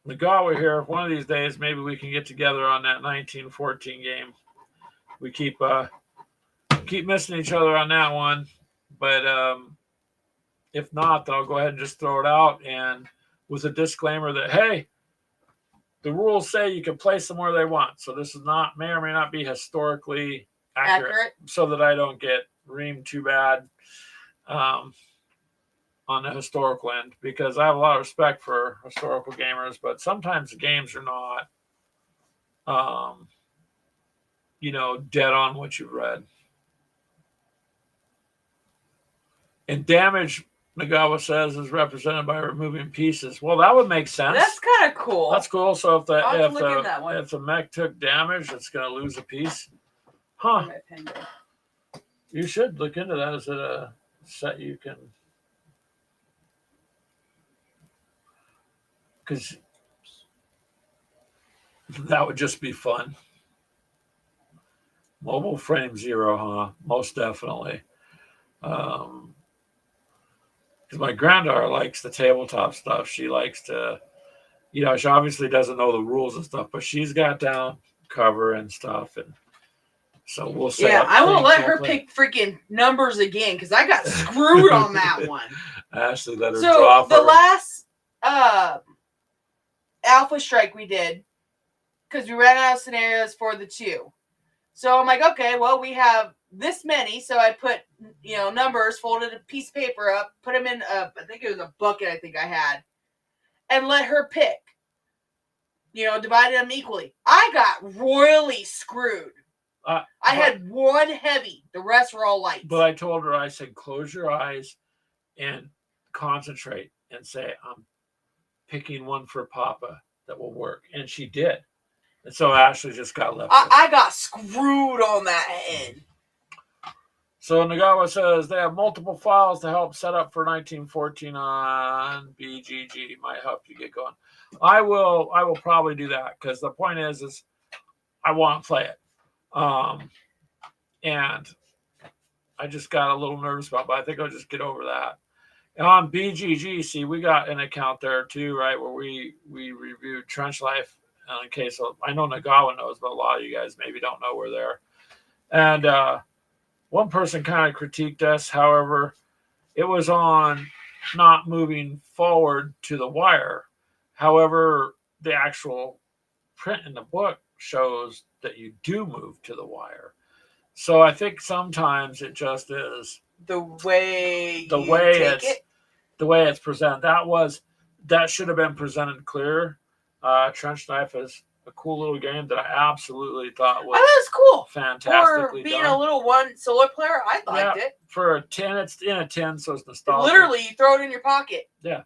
Speaker 2: Nagawa here. One of these days, maybe we can get together on that 1914 game. We keep missing each other on that one, but if not, then I'll go ahead and just throw it out, and with a disclaimer that hey, the rules say you can place them where they want. So this is may or may not be historically accurate. So that I don't get reamed too bad on the historical end, because I have a lot of respect for historical gamers, but sometimes the games are not, dead on what you've read. And damage, Nagawa says, is represented by removing pieces. Well, that would make sense.
Speaker 1: That's kind of cool.
Speaker 2: That's cool. So if the mech took damage, it's going to lose a piece. Huh. You should look into that. Is it a set you can... Because that would just be fun. Mobile Frame Zero, huh? Most definitely. Because my granddaughter likes the tabletop stuff. She likes to, she obviously doesn't know the rules and stuff, but she's got down cover and stuff. And so we'll say.
Speaker 1: Yeah, I won't let her pick freaking numbers again because I got screwed on that one.
Speaker 2: Ashley let her draw for
Speaker 1: the last Alpha Strike we did, because we ran out of scenarios for the 2. So I'm like, okay, well, we have this many. So I put, numbers, folded a piece of paper up, put them in, I think it was a bucket I had, and let her pick. Divided them equally. I got royally screwed. I had one heavy. The rest were all lights.
Speaker 2: But I told her, I said, close your eyes and concentrate and say, I'm picking one for Papa that will work. And she did. And so Ashley just got left.
Speaker 1: I got screwed on that end.
Speaker 2: So Nagawa says they have multiple files to help set up for 1914 on BGG. Might help you get going. I will probably do that, because the point is I want to play it. And I just got a little nervous about it, but I think I'll just get over that. And on BGG, see, we got an account there too, right, where we reviewed Trench Life. In case I know Nagawa knows, but a lot of you guys maybe don't know we're there. And one person kind of critiqued us. However, it was on not moving forward to the wire. However, the actual print in the book shows that you do move to the wire. So I think sometimes it just is
Speaker 1: the way
Speaker 2: it's presented. That should have been presented clearer. Trench Knife is a cool little game that I absolutely thought was
Speaker 1: cool,
Speaker 2: fantastically
Speaker 1: for being
Speaker 2: done.
Speaker 1: a little one solo player. I liked it.
Speaker 2: For a 10, it's in a 10, so it's nostalgic.
Speaker 1: Literally, you throw it in your pocket.
Speaker 2: Yeah.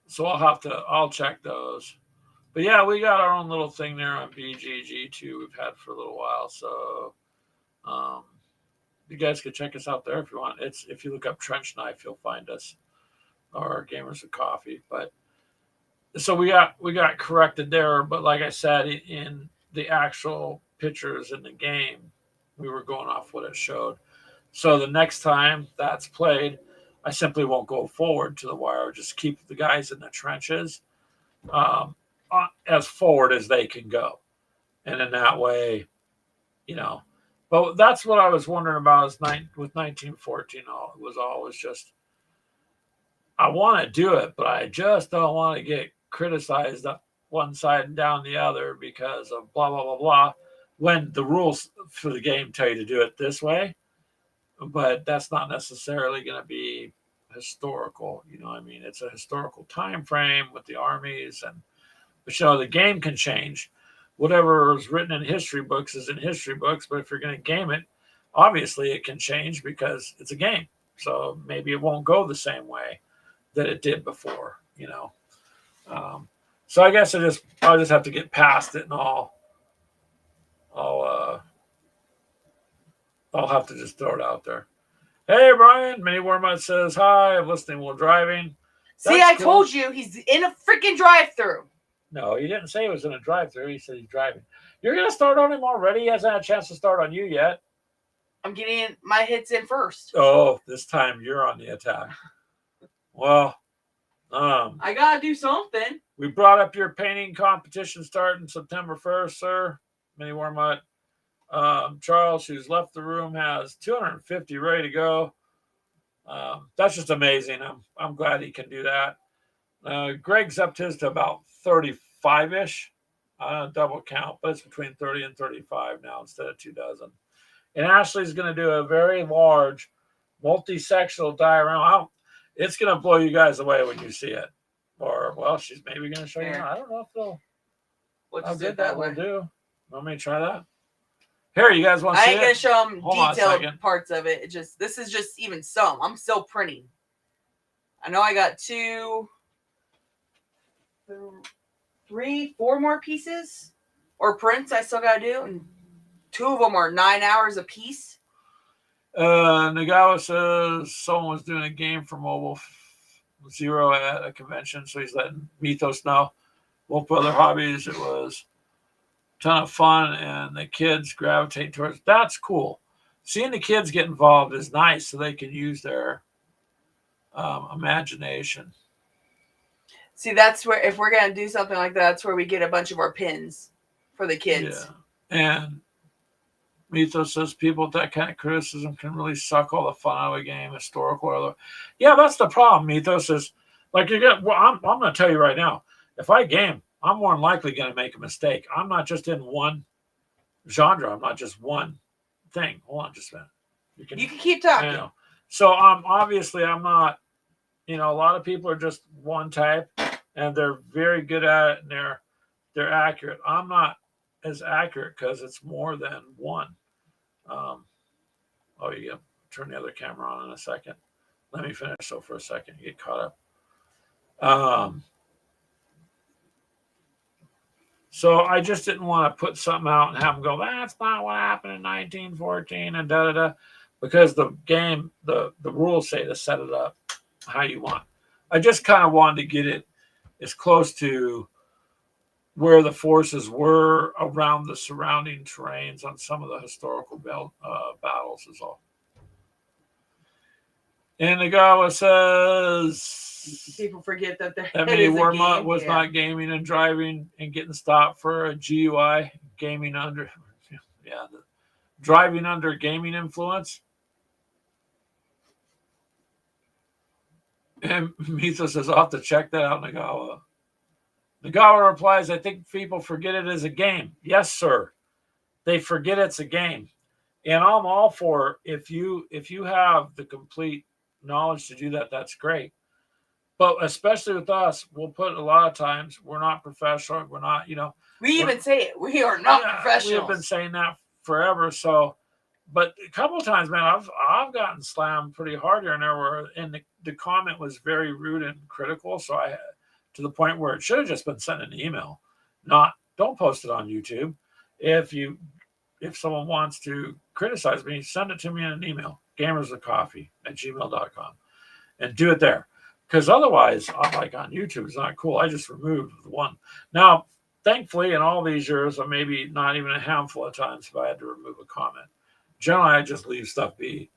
Speaker 2: So I'll check those. But yeah, we got our own little thing there on BGG2 we've had for a little while. So you guys can check us out there if you want. If you look up Trench Knife, you'll find us, or Gamers of Coffee. But so we got corrected there. But like I said, in the actual pictures in the game, we were going off what it showed. So the next time that's played, I simply won't go forward to the wire. Just keep the guys in the trenches as forward as they can go. And in that way, but that's what I was wondering about with 1914. It was always just, I want to do it, but I just don't want to get criticized up one side and down the other because of blah, blah, blah, blah, when the rules for the game tell you to do it this way. But that's not necessarily going to be historical. It's a historical time frame with the armies, but the game can change. Whatever is written in history books is in history books, but if you're going to game it, obviously it can change because it's a game. So maybe it won't go the same way that it did before, so I guess I'll just have to get past it, and I'll have to just throw it out there. Hey, Brian, Mini Wormut says hi. I'm listening while driving.
Speaker 1: See, I told you he's in a freaking drive-through.
Speaker 2: No, he didn't say he was in a drive-through. He said he's driving. You're going to start on him already? He hasn't had a chance to start on you yet.
Speaker 1: I'm getting my hits in first.
Speaker 2: Oh, this time you're on the attack. Well,
Speaker 1: I got to do something.
Speaker 2: We brought up your painting competition starting September 1st, sir. Mini Wormut. Charles, who's left the room, has 250 ready to go. That's just amazing. I'm glad he can do that. Greg's up his to about 35-ish. Double count, but it's between 30 and 35 now instead of 2 dozen. And Ashley's going to do a very large multi-sectional diorama. It's going to blow you guys away when you see it. Or, well, she's maybe going to show you. I don't know if they'll. How good that will do. Want me to try that? Here, you guys want to see it?
Speaker 1: I ain't going to show them detailed parts of it. This is just even some. I'm still printing. I know I got 2, 3, 4 more pieces or prints I still got to do. And 2 of them are 9 hours a piece.
Speaker 2: Nagawa says someone was doing a game for Mobile Zero at a convention, so he's letting Mythos know. Wolf Other Hobbies, it was a ton of fun, and the kids gravitate towards. That's cool. Seeing the kids get involved is nice, so they can use their imagination.
Speaker 1: See, that's where, if we're going to do something like that, that's where we get a bunch of our pins for the kids.
Speaker 2: Yeah. And Mythos says people with that kind of criticism can really suck all the fun out of a game, historical or other. Yeah, that's the problem. Mythos is like I'm going to tell you right now. If I game, I'm more than likely going to make a mistake. I'm not just in one genre. I'm not just one thing. Hold on, just a minute.
Speaker 1: You can keep talking.
Speaker 2: So obviously I'm not. A lot of people are just one type, and they're very good at it, and they're accurate. I'm not as accurate because it's more than one. You turn the other camera on in a second. Let me finish so for a second. You get caught up. So I just didn't want to put something out and have them go, that's not what happened in 1914 and da-da-da. Because the game, the rules say to set it up how you want. I just kind of wanted to get it as close to where the forces were around the surrounding terrains on some of the historical battles is all. And Nagawa says
Speaker 1: people forget that
Speaker 2: Mini Wormut was not gaming and driving and getting stopped for a GUI. gaming under, driving under gaming influence. And Mitha says, I'll have to check that out, Nagawa. Nagawa replies, I think people forget it as a game. Yes, sir. They forget it's a game. And I'm all for if you have the complete knowledge to do that, that's great. But especially with us, we'll put a lot of times, we're not professional. We're not,
Speaker 1: We even say it. We are not professionals.
Speaker 2: We have been saying that forever. So, but a couple of times, man, I've gotten slammed pretty hard here and there and the comment was very rude and critical. So to the point where it should have just been sent an email, don't post it on YouTube. If someone wants to criticize me, send it to me in an email, gamerswithcoffee@gmail.com, and do it there. Because otherwise, I'm like on YouTube, it's not cool. I just removed the one. Now, thankfully, in all these years, or maybe not even a handful of times, if I had to remove a comment, generally I just leave stuff be.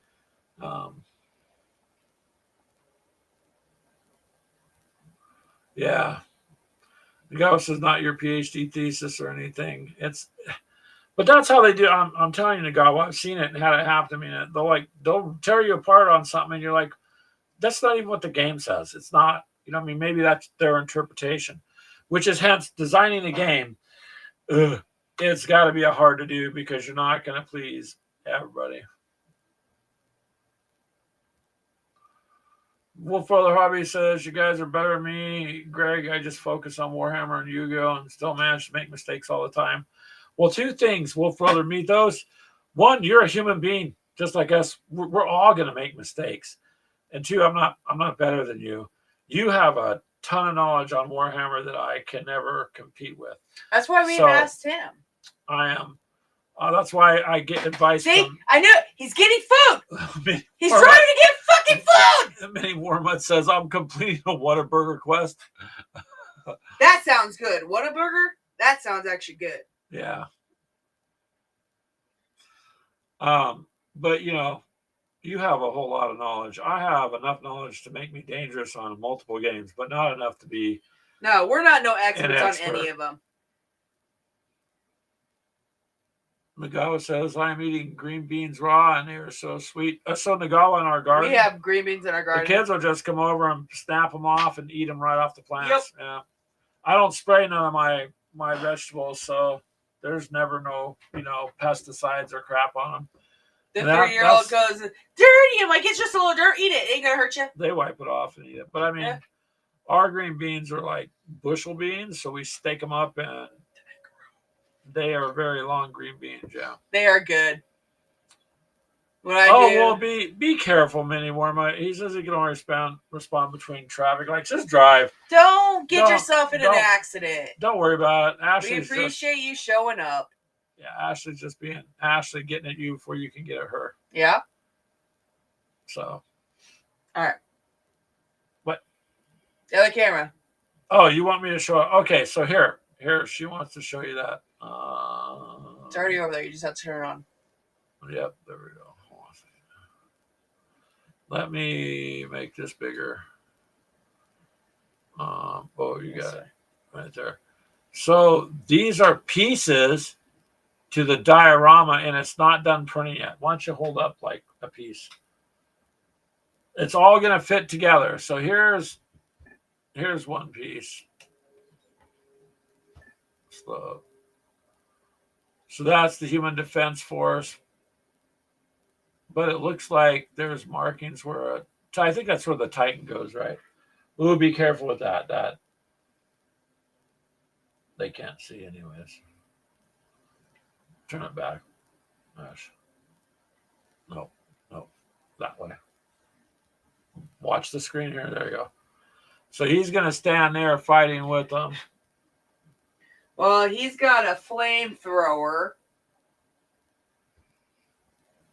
Speaker 2: Yeah. The guy says not your PhD thesis or anything. But that's how they do. I'm telling you, Nagawa, I've seen it and had it happen to me. And they'll tear you apart on something, and you're like, that's not even what the game says. It's not, maybe that's their interpretation, which is hence designing a game. It's got to be hard to do because you're not going to please everybody. Wolf Brother Hobby says, you guys are better than me. Greg, I just focus on Warhammer and Yu-Gi-Oh! And still manage to make mistakes all the time. Well, two things, Wolf Brother, Mythos. One, you're a human being, just like us. We're all going to make mistakes. And two, I'm not better than you. You have a ton of knowledge on Warhammer that I can never compete with.
Speaker 1: That's why we asked him.
Speaker 2: I am. That's why I get advice.
Speaker 1: See, I knew he's getting food. He's trying to get fucking food.
Speaker 2: Mini Warmut says, I'm completing a Whataburger quest.
Speaker 1: That sounds good. Whataburger? That sounds actually good.
Speaker 2: Yeah. But you have a whole lot of knowledge. I have enough knowledge to make me dangerous on multiple games, but not enough to be.
Speaker 1: No, we're not experts on any of them.
Speaker 2: Nagawa says, I'm eating green beans raw and they're so sweet. So Nagawa in our garden.
Speaker 1: We have green beans in our garden.
Speaker 2: The kids will just come over and snap them off and eat them right off the plants. Yep. Yeah. I don't spray none of my vegetables, so there's never no, pesticides or crap on them.
Speaker 1: The 3-year-old goes, dirty. I'm like, it's just a little dirt. Eat it. It ain't going to hurt you.
Speaker 2: They wipe it off and eat it. But I mean, Our green beans are like bushel beans, so we stake them up and they are very long green beans, yeah.
Speaker 1: They are good.
Speaker 2: Well, be careful, Mini Worma. He says he can only respond between traffic. Like, just drive.
Speaker 1: Don't get yourself in an accident.
Speaker 2: Don't worry about it.
Speaker 1: We appreciate you showing up.
Speaker 2: Yeah, Ashley's just being Ashley, getting at you before you can get at her.
Speaker 1: Yeah.
Speaker 2: So.
Speaker 1: All right.
Speaker 2: What?
Speaker 1: The other camera.
Speaker 2: Oh, you want me to show it? Okay, so here, she wants to show you that.
Speaker 1: It's already over there. You just have to turn it on.
Speaker 2: Yep, there we go. Hold on a second. Let me make this bigger. You got it right there. So these are pieces to the diorama, and it's not done printing yet. Why don't you hold up like a piece? It's all going to fit together. So here's one piece. Slow. So that's the Human Defense Force. But it looks like there's markings where I think that's where the Titan goes, right? Ooh, be careful with that. That they can't see anyways. Turn it back. Gosh. No, that way. Watch the screen here. There you go. So he's going to stand there fighting with them.
Speaker 1: Well, he's got a flamethrower.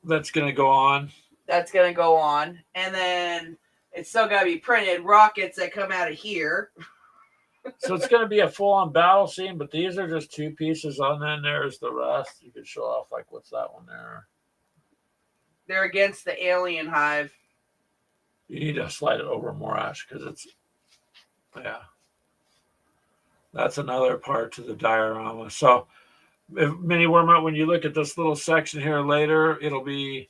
Speaker 2: That's going to go on.
Speaker 1: And then it's still got to be printed. Rockets that come out of here.
Speaker 2: So it's going to be a full-on battle scene, but these are just two pieces, and then there's the rest. You can show off, like, what's that one there?
Speaker 1: They're against the alien hive.
Speaker 2: You need to slide it over more, Ash, because it's, yeah. That's another part to the diorama. So Mini Wormut, when you look at this little section here later, it'll be,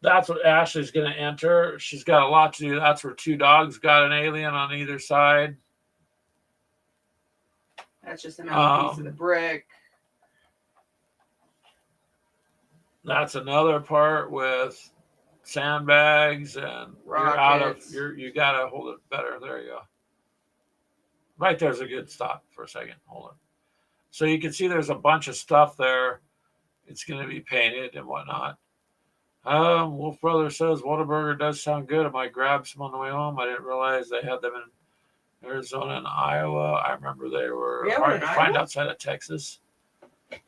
Speaker 2: that's what Ashley's going to enter. She's got a lot to do. That's where 2 dogs got an alien on either side.
Speaker 1: That's just another piece of the brick.
Speaker 2: That's another part with sandbags and
Speaker 1: rockets.
Speaker 2: You got to hold it better. There you go. Right there's a good stop for a second. Hold it. So you can see there's a bunch of stuff there. It's going to be painted and whatnot. Wolf Brother says Whataburger does sound good. I might grab some on the way home. I didn't realize they had them in Arizona and Iowa. I remember they were hard to find outside of Texas.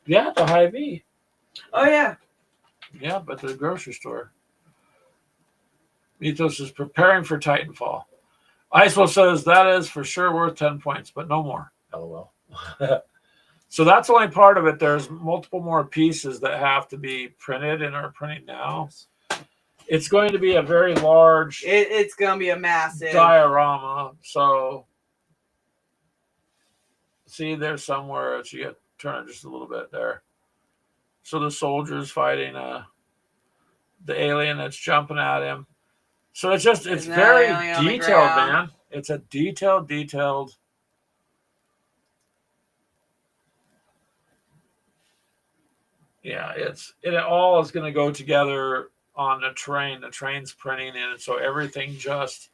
Speaker 2: Yeah, at the Hy-Vee.
Speaker 1: Oh, yeah.
Speaker 2: Yeah, but the grocery store. Mythos is preparing for Titanfall. Icewolf says that is for sure worth 10 points, but no more. LOL. So that's only part of it. There's multiple more pieces that have to be printed and are printing now. It's going to be a very large.
Speaker 1: It's going to be a massive
Speaker 2: diorama. So see, there's somewhere. So you got to turn it just a little bit there. So the soldier's fighting the alien that's jumping at him. So it's very detailed, man. It's a detailed. Yeah, it all is going to go together on the train. The train's printing in it, so everything just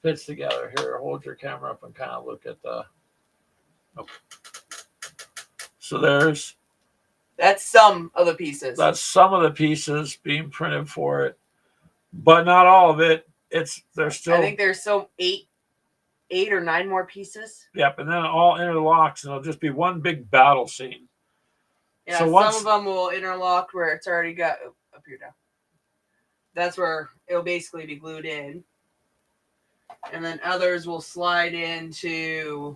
Speaker 2: fits together. Here, hold your camera up and kind of look at the. Oh. So
Speaker 1: that's some of the pieces.
Speaker 2: That's some of the pieces being printed for it, but not all of it. There's still.
Speaker 1: I think there's 8 or 9 more pieces.
Speaker 2: Yep, and then it all interlocks, and it'll just be one big battle scene.
Speaker 1: Yeah, so some of them will interlock where it's already got up here now. That's where it'll basically be glued in, and then others will slide into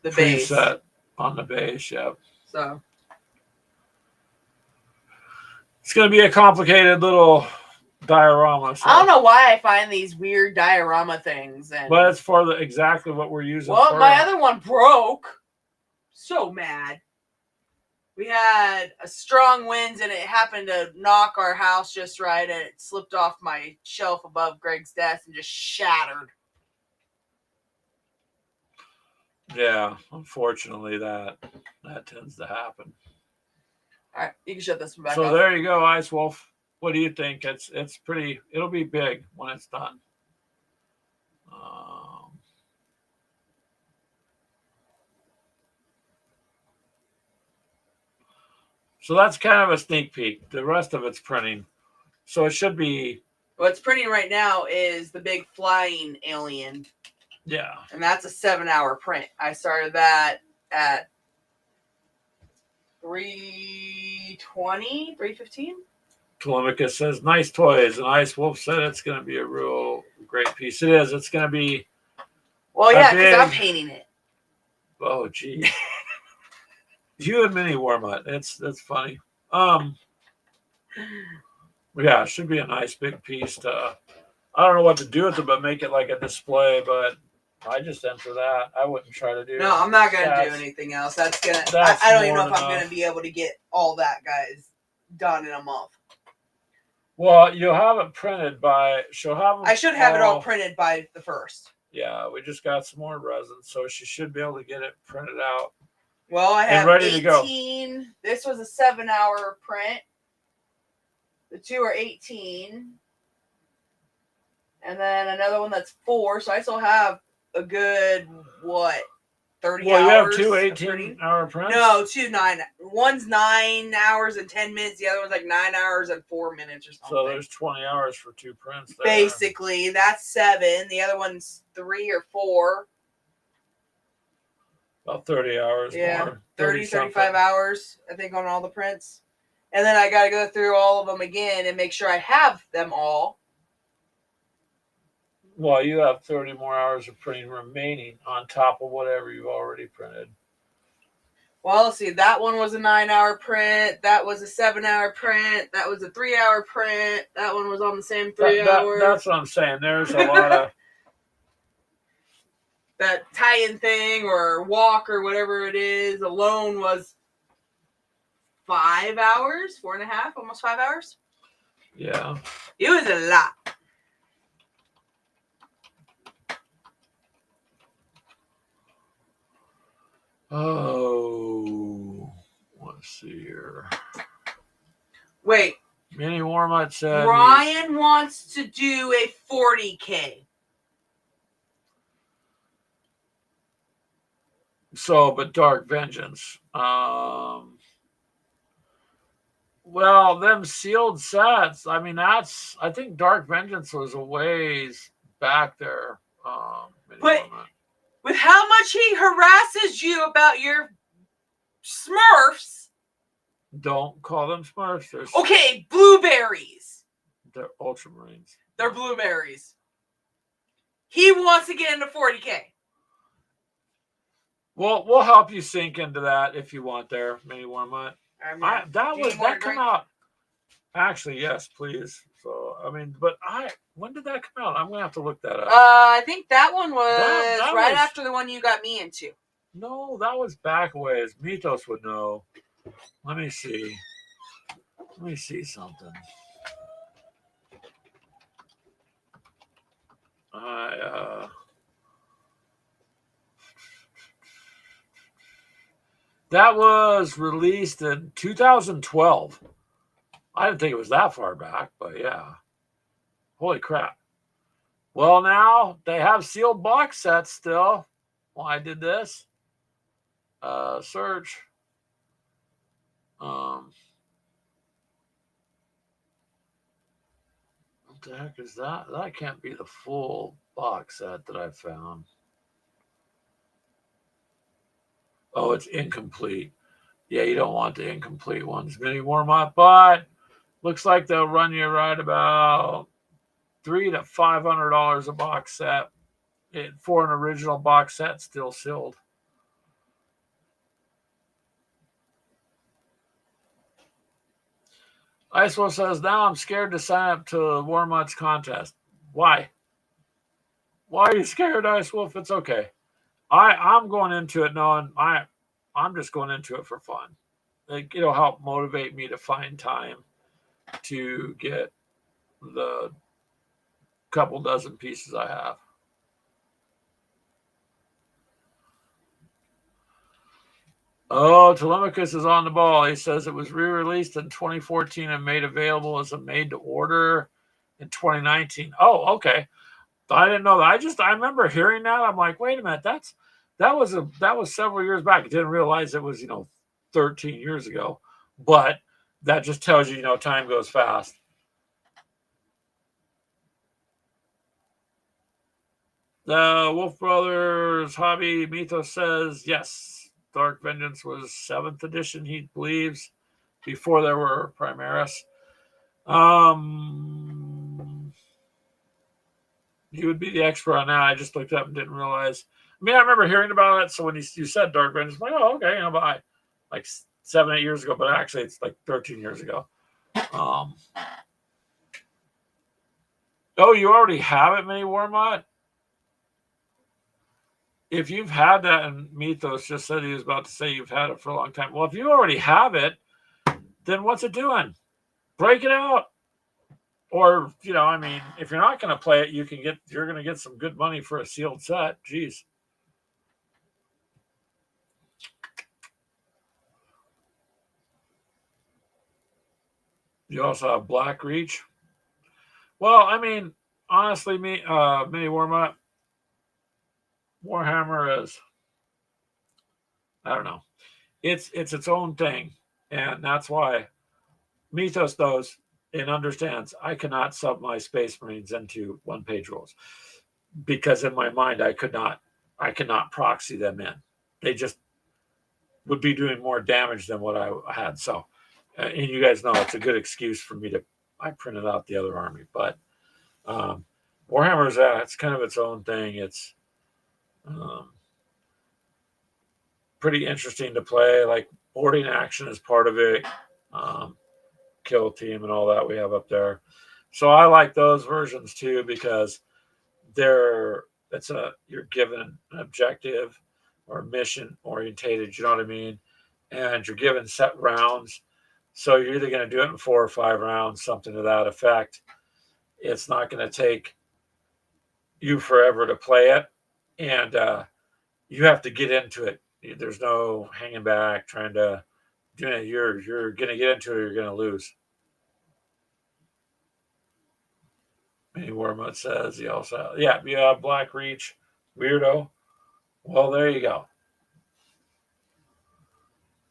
Speaker 1: the base.
Speaker 2: Preset on the base, yep.
Speaker 1: So
Speaker 2: it's going to be a complicated little diorama. So.
Speaker 1: I don't know why I find these weird diorama things,
Speaker 2: but it's for exactly what we're using.
Speaker 1: Well, my other one broke. So mad. We had a strong winds and it happened to knock our house just right, and it slipped off my shelf above Greg's desk and just shattered.
Speaker 2: Yeah, unfortunately that tends to happen.
Speaker 1: All right, you can shut this one back
Speaker 2: off.
Speaker 1: So
Speaker 2: there you go, Ice Wolf. What do you think? It's pretty. It'll be big when it's done. So that's kind of a sneak peek. The rest of it's printing. So it should be.
Speaker 1: What's printing right now is the big flying alien.
Speaker 2: Yeah.
Speaker 1: And that's a 7-hour print. I started that at 3:20, 3:15.
Speaker 2: Telemachus says, nice toys. And Ice Wolf said it's going to be a real great piece. It is. It's going to be.
Speaker 1: Well, yeah, because I'm painting it.
Speaker 2: Oh, gee. You and Mini Wormut. That's funny. Yeah, it should be a nice big piece to. I don't know what to do with it, but make it like a display. But I just enter that. I wouldn't try to do.
Speaker 1: No, I'm not gonna do anything else. I don't even know if I'm gonna be able to get all that, guys, done in a month.
Speaker 2: Well, you'll have it printed by. She'll have.
Speaker 1: I should have it all printed by the 1st.
Speaker 2: Yeah, we just got some more resin, so she should be able to get it printed out.
Speaker 1: Well, I have
Speaker 2: ready
Speaker 1: 18.
Speaker 2: To go.
Speaker 1: This was a 7-hour print. The 2 are 18. And then another one that's 4. So I still have a good, 30 hours?
Speaker 2: Well, you have 2 18-hour prints?
Speaker 1: No, 2 9. One's 9 hours and 10 minutes. The other one's like 9 hours and 4 minutes or something.
Speaker 2: So there's 20 hours for 2 prints there.
Speaker 1: Basically, that's 7. The other one's 3 or 4.
Speaker 2: About 30 hours more.
Speaker 1: 30 35 hours, I think, on all the prints. And then I got to go through all of them again and make sure I have them all.
Speaker 2: Well, you have 30 more hours of printing remaining on top of whatever you've already printed.
Speaker 1: Well, let's see. That one was a 9-hour print. That was a 7-hour print. That was a 3-hour print. That one was on the same 3 hours.
Speaker 2: That's what I'm saying. There's a lot of...
Speaker 1: That tie-in thing or walk or whatever it is alone was 5 hours, 4.5, almost 5 hours.
Speaker 2: Yeah.
Speaker 1: It was a lot.
Speaker 2: Oh, let's see here.
Speaker 1: Wait.
Speaker 2: Mini Warmut said
Speaker 1: Brian wants to do a 40K.
Speaker 2: So, but Dark Vengeance. Well, them sealed sets. I mean, I think Dark Vengeance was a ways back there.
Speaker 1: But with how much he harasses you about your Smurfs.
Speaker 2: Don't call them Smurfs.
Speaker 1: Okay, blueberries.
Speaker 2: They're Ultramarines.
Speaker 1: They're blueberries. He wants to get into 40K.
Speaker 2: Well, we'll help you sink into that if you want there, Mini Warmut. That come out. Actually, yes, please. So, I mean, but when did that come out? I'm gonna have to look that up.
Speaker 1: I think that one was right after the one you got me into.
Speaker 2: No, that was back a ways. Mythos would know. Let me see. Let me see something. That was released in 2012. I didn't think it was that far back, but yeah. Holy crap. Well, now they have sealed box sets still. Well, I did this. Search. What the heck is that? That can't be the full box set that I found. Oh, it's incomplete. Yeah, you don't want the incomplete ones. Mini Warmut, but looks like they'll run you right about $300 to $500 a box set for an original box set, still sealed. Icewolf says, now I'm scared to sign up to Warmut's contest. Why? Why are you scared, Icewolf? It's okay. I'm going into it knowing I'm just going into it for fun. Like, it'll help motivate me to find time to get the couple dozen pieces I have. Oh, Telemachus is on the ball. He says it was re-released in 2014 and made available as a made-to-order in 2019. Oh, okay. I didn't know that. I remember hearing that. I'm like, wait a minute, that was several years back. I didn't realize it was 13 years ago. But that just tells you time goes fast. The Wolf Brothers Hobby Mythos says yes. Dark Vengeance was 7th edition, he believes, before there were Primaris. You would be the expert on that. I just looked up and didn't realize. I mean, I remember hearing about it. So when you said Dark Vengeance, I'm like, oh, okay, but like 7-8 years ago, but actually it's like 13 years ago. Oh, you already have it, Mini Warmut? If you've had that, and Mythos just said he was about to say you've had it for a long time. Well, if you already have it, then what's it doing? Break it out. Or, I mean, if you're not going to play it, you're going to get some good money for a sealed set. Jeez. You also have Black Reach. Well, I mean, honestly, Mini Warmut, Warhammer is, I don't know. It's its own thing. And that's why Mythos knows and understands I cannot sub my Space Marines into one-page rules. Because in my mind, I cannot proxy them in. They just would be doing more damage than what I had. So, and you guys know it's a good excuse for me I printed out the other army. But Warhammer's it's kind of its own thing. It's pretty interesting to play. Like boarding action is part of it. Kill team and all that we have up there. So I like those versions too because you're given an objective or mission orientated, you know what I mean? And you're given set rounds So you're either going to do it in 4 or 5 rounds, something to that effect. It's not going to take you forever to play it, and you have to get into it. There's no hanging back trying to do it. You're going to get into it or you're going to lose. Maybe Wormwood says he also, yeah, Black Reach, weirdo. Well, there you go.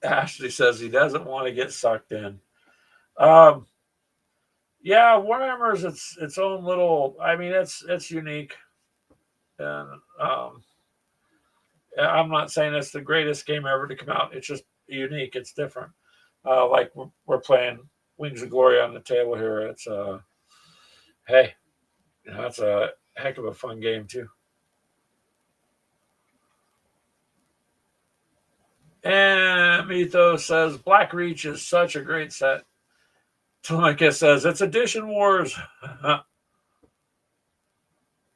Speaker 2: Ashley says he doesn't want to get sucked in. Yeah, Warhammer is its own little. I mean, it's unique, and I'm not saying it's the greatest game ever to come out. It's just unique. It's different. Like we're playing Wings of Glory on the table here. It's hey, that's a heck of a fun game too. And Mythos says Black Reach is such a great set. Telemachus says it's Edition Wars.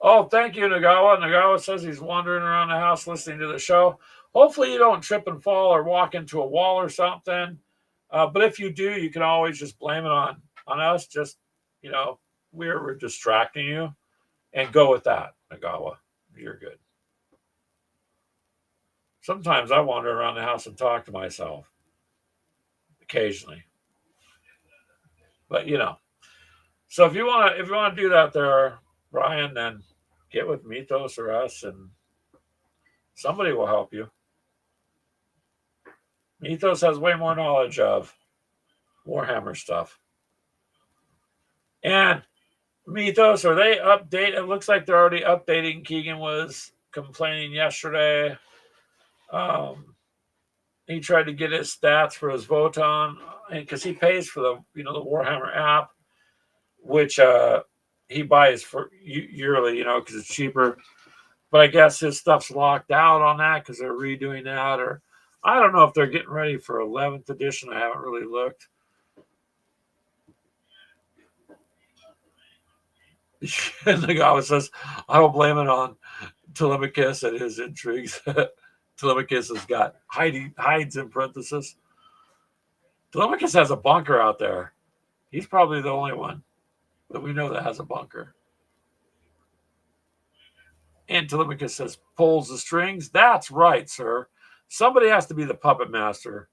Speaker 2: Oh, thank you, Nagawa. Nagawa says he's wandering around the house listening to the show. Hopefully you don't trip and fall or walk into a wall or something. But if you do, you can always just blame it on us. Just, we're distracting you. And go with that, Nagawa. You're good. Sometimes I wander around the house and talk to myself. Occasionally. But, So if you want to do that there, Brian, then get with Mythos or us, and somebody will help you. Mythos has way more knowledge of Warhammer stuff. And Mythos, are they update? It looks like they're already updating. Keegan was complaining yesterday. He tried to get his stats for his Voton, because he pays for the the Warhammer app, which he buys for yearly, because it's cheaper. But I guess his stuff's locked out on that because they're redoing that, or I don't know if they're getting ready for 11th edition. I haven't really looked. And the guy says, I will blame it on Telemachus and his intrigues. Telemachus has got hides in parenthesis. Telemachus has a bunker out there. He's probably the only one that we know that has a bunker. And Telemachus says, pulls the strings. That's right, sir. Somebody has to be the puppet master.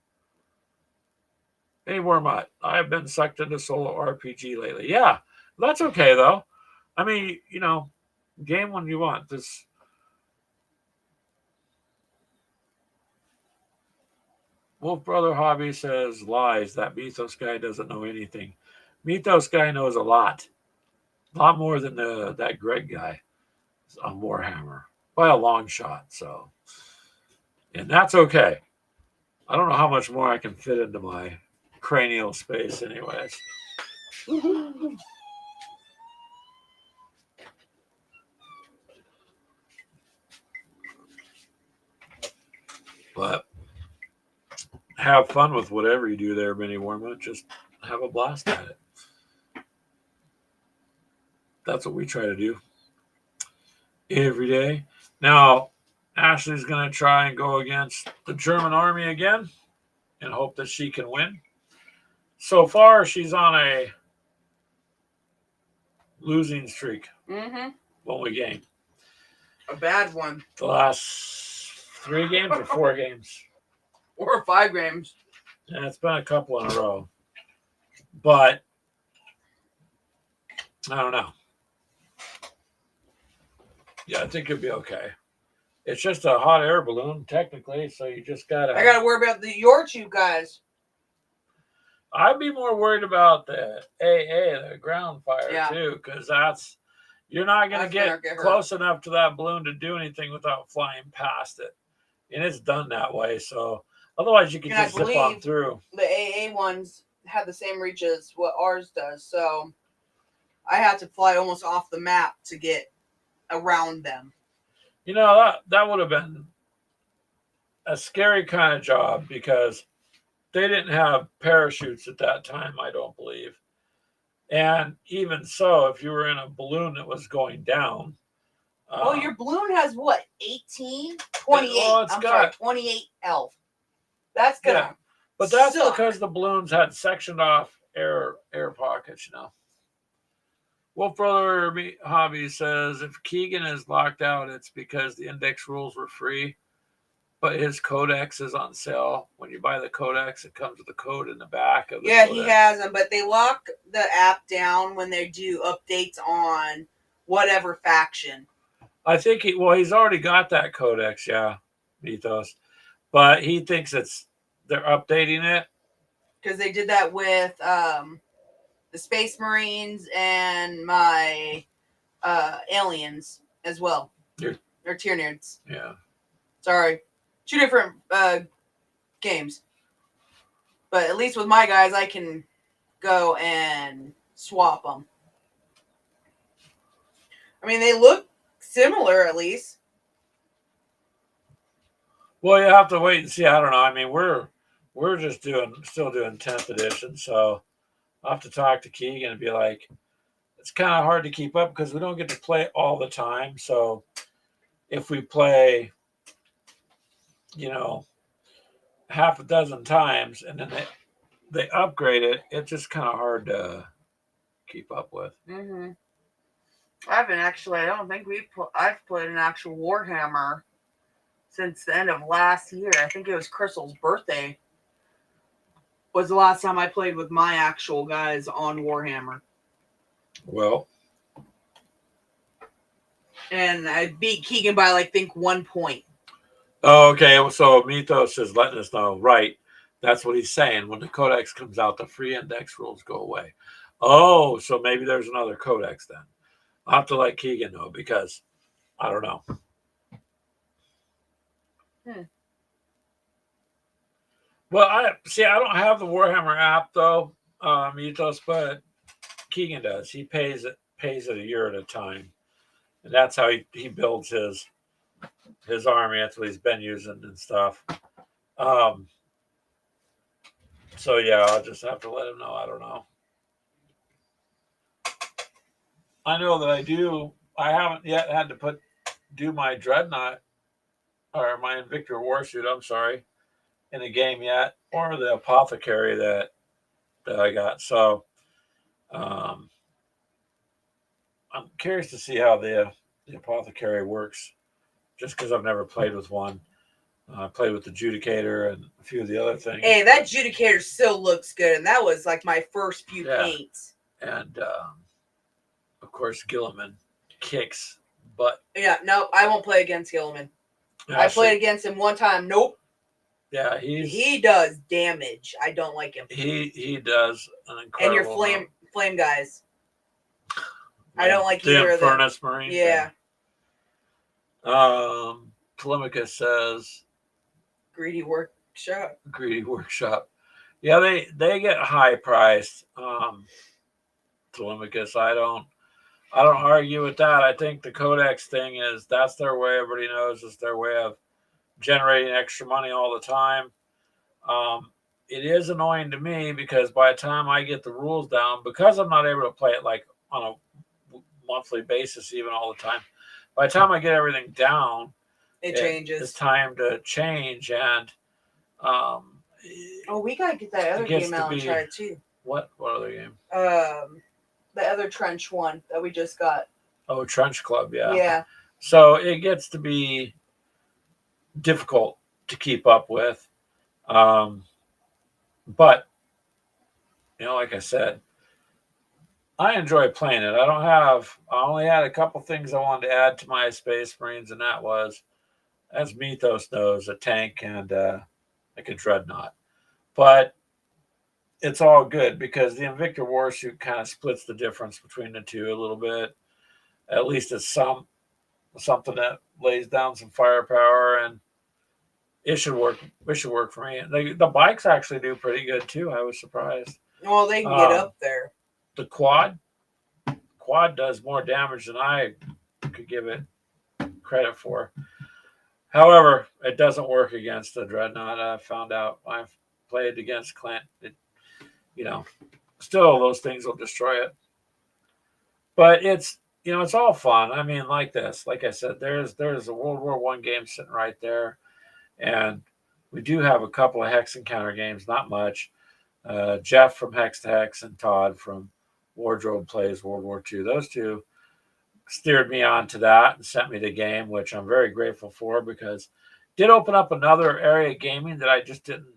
Speaker 2: Hey, Wormut, I have been sucked into solo RPG lately. Yeah, that's okay, though. I mean, game when you want. This. Wolf Brother Hobby says, lies. That Mythos guy doesn't know anything. Mythos guy knows a lot more than that Greg guy on Warhammer by a long shot. So, and that's okay. I don't know how much more I can fit into my cranial space, anyways. But have fun with whatever you do there, Benny Wormwood. Just have a blast at it. That's what we try to do every day. Now, Ashley's going to try and go against the German army again and hope that she can win. So far, she's on a losing streak.
Speaker 1: Mm-hmm.
Speaker 2: When we game.
Speaker 1: A bad one.
Speaker 2: The last 3 games or 4 games?
Speaker 1: 4 or 5 games.
Speaker 2: Yeah, it's been a couple in a row. But I don't know. Yeah, I think you'll be okay. It's just a hot air balloon, technically, so you just gotta.
Speaker 1: I gotta worry about your 2 guys.
Speaker 2: I'd be more worried about the AA, the ground fire, too, because you're not gonna get close enough to that balloon to do anything without flying past it, and it's done that way. So otherwise, you can just zip on through.
Speaker 1: The AA ones have the same reach as what ours does, so I have to fly almost off the map to get around them.
Speaker 2: That would have been a scary kind of job because they didn't have parachutes at that time, I don't believe. And even so, if you were in a balloon that was going down.
Speaker 1: Well, your balloon has what? 18? 28. 28 elf. That's gonna.
Speaker 2: But that's because the balloons had sectioned off air pockets, Wolf Brother Hobby says if Keegan is locked out, it's because the index rules were free, but his codex is on sale. When you buy the codex, it comes with a code in the back of the codex.
Speaker 1: He has them, but they lock the app down when they do updates on whatever faction.
Speaker 2: I think he's already got that codex, Mythos. But he thinks they're updating it.
Speaker 1: Because they did that with the Space Marines and my aliens as well. Or Tyranids.
Speaker 2: Yeah.
Speaker 1: Sorry. 2 different games. But at least with my guys, I can go and swap them. I mean, they look similar at least.
Speaker 2: Well, you have to wait and see. I don't know. I mean, we're just still doing 10th edition, so I'll have to talk to Keegan and be like, it's kind of hard to keep up because we don't get to play all the time. So if we play, half a dozen times and then they upgrade it, it's just kind of hard to keep up with.
Speaker 1: Mm-hmm. I don't think I've played an actual Warhammer since the end of last year. I think it was Crystal's birthday was the last time I played with my actual guys on Warhammer.
Speaker 2: Well.
Speaker 1: And I beat Keegan by, I think, 1 point.
Speaker 2: Oh, okay. So Mythos is letting us know, right? That's what he's saying. When the codex comes out, the free index rules go away. Oh, so maybe there's another codex then. I'll have to let Keegan know because I don't know. Well, I don't have the Warhammer app though, Mythos, but Keegan does. He pays it a year at a time, and that's how he builds his army. That's what he's been using and stuff. So yeah, I'll just have to let him know. I don't know. I know that I haven't yet had to do my Dreadnought or my Invictor Warsuit, I'm sorry, in a game yet, or the Apothecary that I got. So I'm curious to see how the Apothecary works, just because I've never played with one. I played with the Judicator and a few of the other things.
Speaker 1: Hey, that Judicator still looks good, and that was my first few paints.
Speaker 2: And of course, Guilliman kicks butt.
Speaker 1: Yeah, no, I won't play against Guilliman. I played against him one time. Nope.
Speaker 2: Yeah,
Speaker 1: he does damage. I don't like him.
Speaker 2: He does an incredible.
Speaker 1: And your flame guys. I don't like either of them.
Speaker 2: Furnace Marine.
Speaker 1: Yeah.
Speaker 2: Telemachus says.
Speaker 1: Greedy Workshop.
Speaker 2: Yeah, they get high priced. Telemachus. I don't argue with that. I think the Codex thing that's their way. Everybody knows it's their way of generating extra money all the time. It is annoying to me because by the time I get the rules down, because I'm not able to play it on a monthly basis, even all the time. By the time I get everything down,
Speaker 1: it changes.
Speaker 2: It's time to change, and
Speaker 1: we gotta get that other game out and try it too.
Speaker 2: What other game?
Speaker 1: The other Trench one that we just got.
Speaker 2: Oh, Trench Club, yeah.
Speaker 1: Yeah.
Speaker 2: So it gets to be difficult to keep up with, but like I said, I enjoy playing it. I only had a couple things I wanted to add to my Space Marines, and that was, as Mythos knows, a tank and a Dreadnought. But it's all good because the Invictor Warsuit kind of splits the difference between the two a little bit. At least it's something that lays down some firepower, and it should work. It should work for me. The bikes actually do pretty good too. I was surprised.
Speaker 1: Well, they can get up there.
Speaker 2: The quad does more damage than I could give it credit for. However, it doesn't work against the Dreadnought. I found out. I've played against Clint. Still those things will destroy it. But it's all fun. I mean, like this, like I said, there's a World War I game sitting right there, and We do have a couple of Hex Encounter games, not much. Jeff from Hex to Hex and Todd from Wardrobe Plays World War II. Those two steered me on to that and sent me the game, which I'm very grateful for, because it did open up another area of gaming that I just didn't.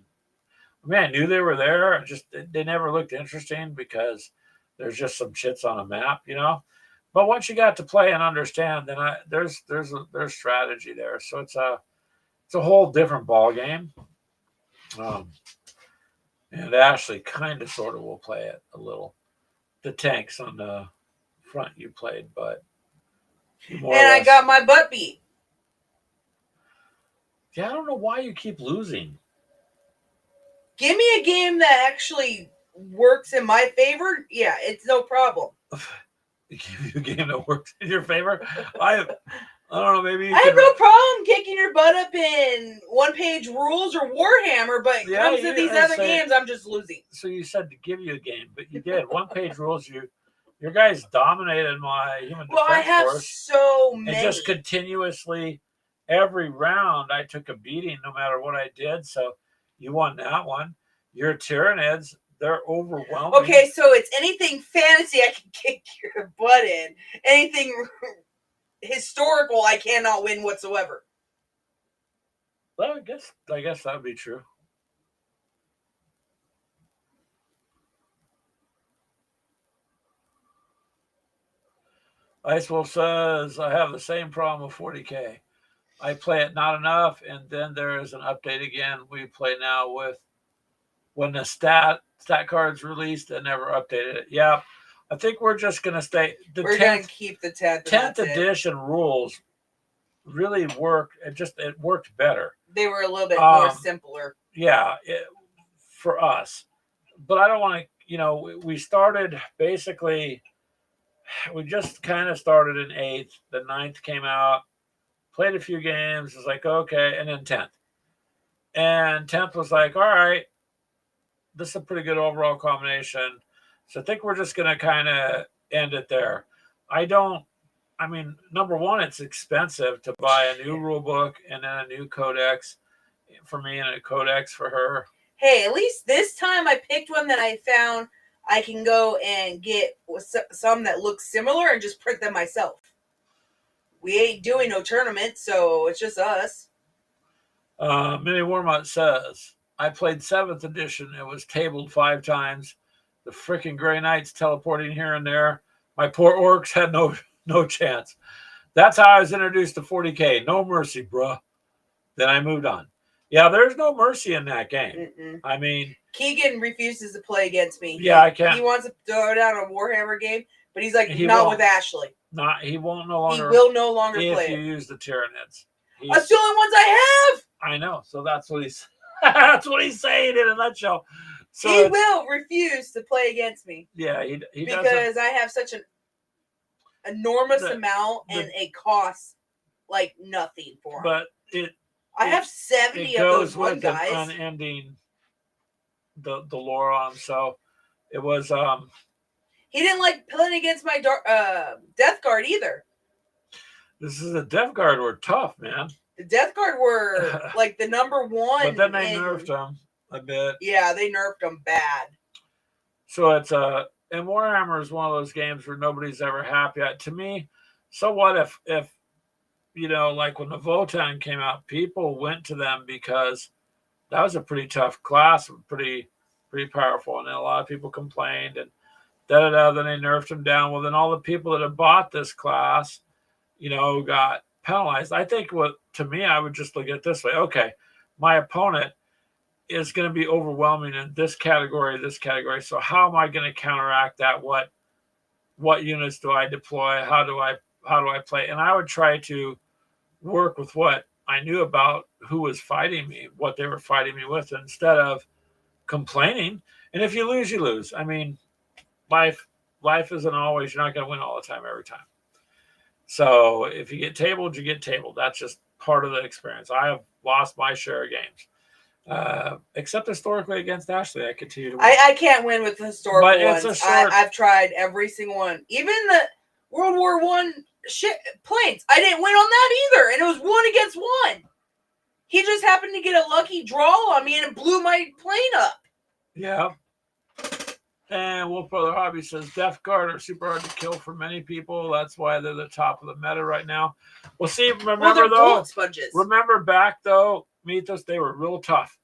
Speaker 2: I mean, I knew they were there. They never looked interesting because there's just some chits on a map, you know. But once you got to play and understand, then there's strategy there. So it's a whole different ball game. And Ashley kind of sort of will play it a little. The tanks on the front you played, but
Speaker 1: I got my butt beat.
Speaker 2: Yeah, I don't know why you keep losing.
Speaker 1: Give me a game that actually works in my favor. Yeah, it's no problem.
Speaker 2: Give you a game that works in your favor? I don't know, maybe
Speaker 1: I have no problem kicking your butt up in one-page rules or Warhammer, but it comes to these other games, I'm just losing.
Speaker 2: So you said to give you a game, but you did. One-page rules, your guys dominated my human defense force.
Speaker 1: Well, I have so many.
Speaker 2: And just continuously, every round, I took a beating no matter what I did, so you won that one. Your Tyranids, they're overwhelming.
Speaker 1: Okay, so it's anything fantasy I can kick your butt in. Anything historical I cannot win whatsoever.
Speaker 2: Well, I guess that would be true. Ice Wolf says, I have the same problem with 40K. I play it not enough, and then there is an update again. We play now with when the stat card's released and never updated it. Yeah, I think we're just going to stay.
Speaker 1: We're going to keep the
Speaker 2: 10th edition rules really worked. It worked better.
Speaker 1: They were a little bit more simpler.
Speaker 2: Yeah, for us. But I don't want to, we started basically, we just kind of started in 8th. The 9th came out, played a few games. It was like, okay. And then 10th. And 10th was like, all right, this is a pretty good overall combination. So I think we're just going to kind of end it there. Number one, it's expensive to buy a new rule book and then a new codex for me and a codex for her.
Speaker 1: Hey, at least this time I picked one that I found I can go and get some that look similar and just print them myself. We ain't doing no tournament, so it's just us.
Speaker 2: Minnie Warmont says, I played 7th edition. It was tabled 5 times. The freaking Grey Knights teleporting here and there. My poor orcs had no chance. That's how I was introduced to 40K. No mercy, bruh. Then I moved on. Yeah, there's no mercy in that game.
Speaker 1: Mm-mm.
Speaker 2: I mean,
Speaker 1: Keegan refuses to play against me.
Speaker 2: Yeah, I can't.
Speaker 1: He wants to throw down a Warhammer game, but he's like, not with Ashley.
Speaker 2: He won't no longer.
Speaker 1: He will no longer play
Speaker 2: if you use the Tyranids.
Speaker 1: That's the only ones I have.
Speaker 2: I know. So that's what he's. That's what he's saying in a nutshell. So
Speaker 1: he will refuse to play against me.
Speaker 2: Yeah, he
Speaker 1: because I have such an enormous amount and it costs like nothing for him.
Speaker 2: But
Speaker 1: I have 70 of those one guys.
Speaker 2: An unending the lore on him. So it was
Speaker 1: he didn't like playing against my Death Guard either.
Speaker 2: This is the Death Guard were tough, man.
Speaker 1: The Death Guard were like the number one.
Speaker 2: But then they nerfed them a bit.
Speaker 1: Yeah, they nerfed them bad.
Speaker 2: So it's and Warhammer is one of those games where nobody's ever happy. To me, so what if like when the Votann came out, people went to them because that was a pretty tough class, pretty powerful, and then a lot of people complained and then they nerfed them down. Well, then all the people that have bought this class, got penalized. I think I would just look at it this way. Okay, my opponent is going to be overwhelming in this category. So how am I going to counteract that? What units do I deploy? How do I play? And I would try to work with what I knew about who was fighting me, what they were fighting me with, instead of complaining. And if you lose, you lose. I mean, life isn't always, you're not going to win all the time, every time. So if you get tabled, you get tabled. That's just part of the experience. I have lost my share of games. Except historically against Ashley, I continue to win.
Speaker 1: I can't win with the historical ones. I've tried every single one. Even the World War I planes. I didn't win on that either, and it was 1 against 1. He just happened to get a lucky draw on me, and it blew my plane up.
Speaker 2: Yeah. And Wolf Brother Hobby says Death Guard are super hard to kill for many people. That's why they're the top of the meta right now. Well, see, remember though.
Speaker 1: Sponges.
Speaker 2: Remember back though, Mythos, they were real tough.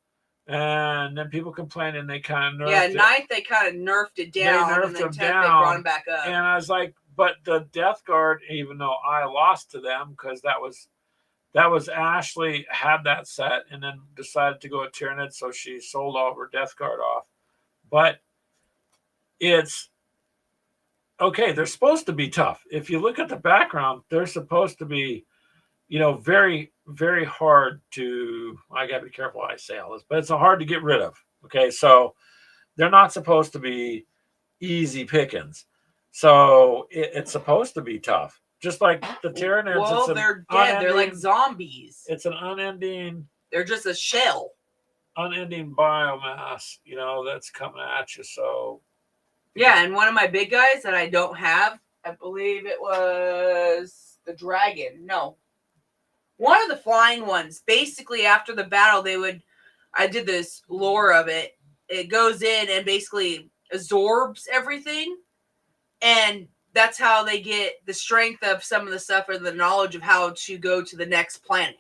Speaker 2: And then people complained and they kind of nerfed it.
Speaker 1: Yeah, 9th they kind of nerfed it down.
Speaker 2: They nerfed
Speaker 1: and then 10th
Speaker 2: down.
Speaker 1: They brought them back up.
Speaker 2: And I was like, but the Death Guard, even though I lost to them because that was Ashley had that set and then decided to go with Tyranid, so she sold all of her Death Guard off. But it's okay. They're supposed to be tough. If you look at the background, they're supposed to be, very, very hard to. I got to be careful how I say all this, but it's hard to get rid of. Okay, so they're not supposed to be easy pickings. So it's supposed to be tough, just like the Tyranids.
Speaker 1: Well, they're dead. They're like zombies.
Speaker 2: It's an unending.
Speaker 1: They're just a shell.
Speaker 2: Unending biomass, that's coming at you. So.
Speaker 1: Yeah, and one of my big guys that I don't have, I believe it was the dragon. No. One of the flying ones. Basically, after the battle, I did this lore of it. It goes in and basically absorbs everything. And that's how they get the strength of some of the stuff or the knowledge of how to go to the next planet.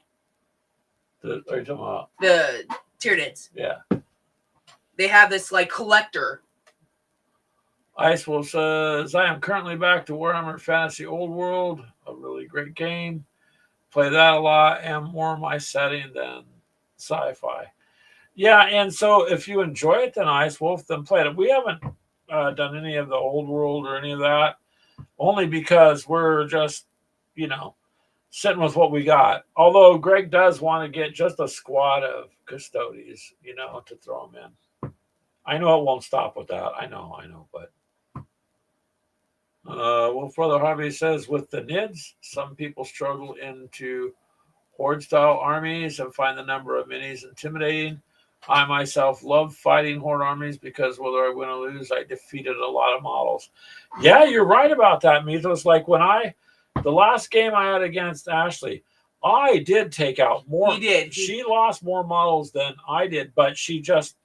Speaker 2: Are you talking about?
Speaker 1: The Tyranids.
Speaker 2: Yeah.
Speaker 1: They have this, collector.
Speaker 2: Icewolf says, I am currently back to Warhammer Fantasy Old World, a really great game. Play that a lot and more my setting than sci-fi. Yeah, and so if you enjoy it, then Icewolf, then play it. We haven't done any of the Old World or any of that, only because we're just, sitting with what we got. Although Greg does want to get just a squad of Custodes, to throw them in. I know it won't stop with that. I know, but. Wolf Brother Harvey says, with the NIDs, some people struggle into horde-style armies and find the number of minis intimidating. I myself love fighting horde armies because whether I win or lose, I defeated a lot of models. Yeah, you're right about that, Mythos. Like the last game I had against Ashley, I did take out more.
Speaker 1: He did.
Speaker 2: She lost more models than I did, but she just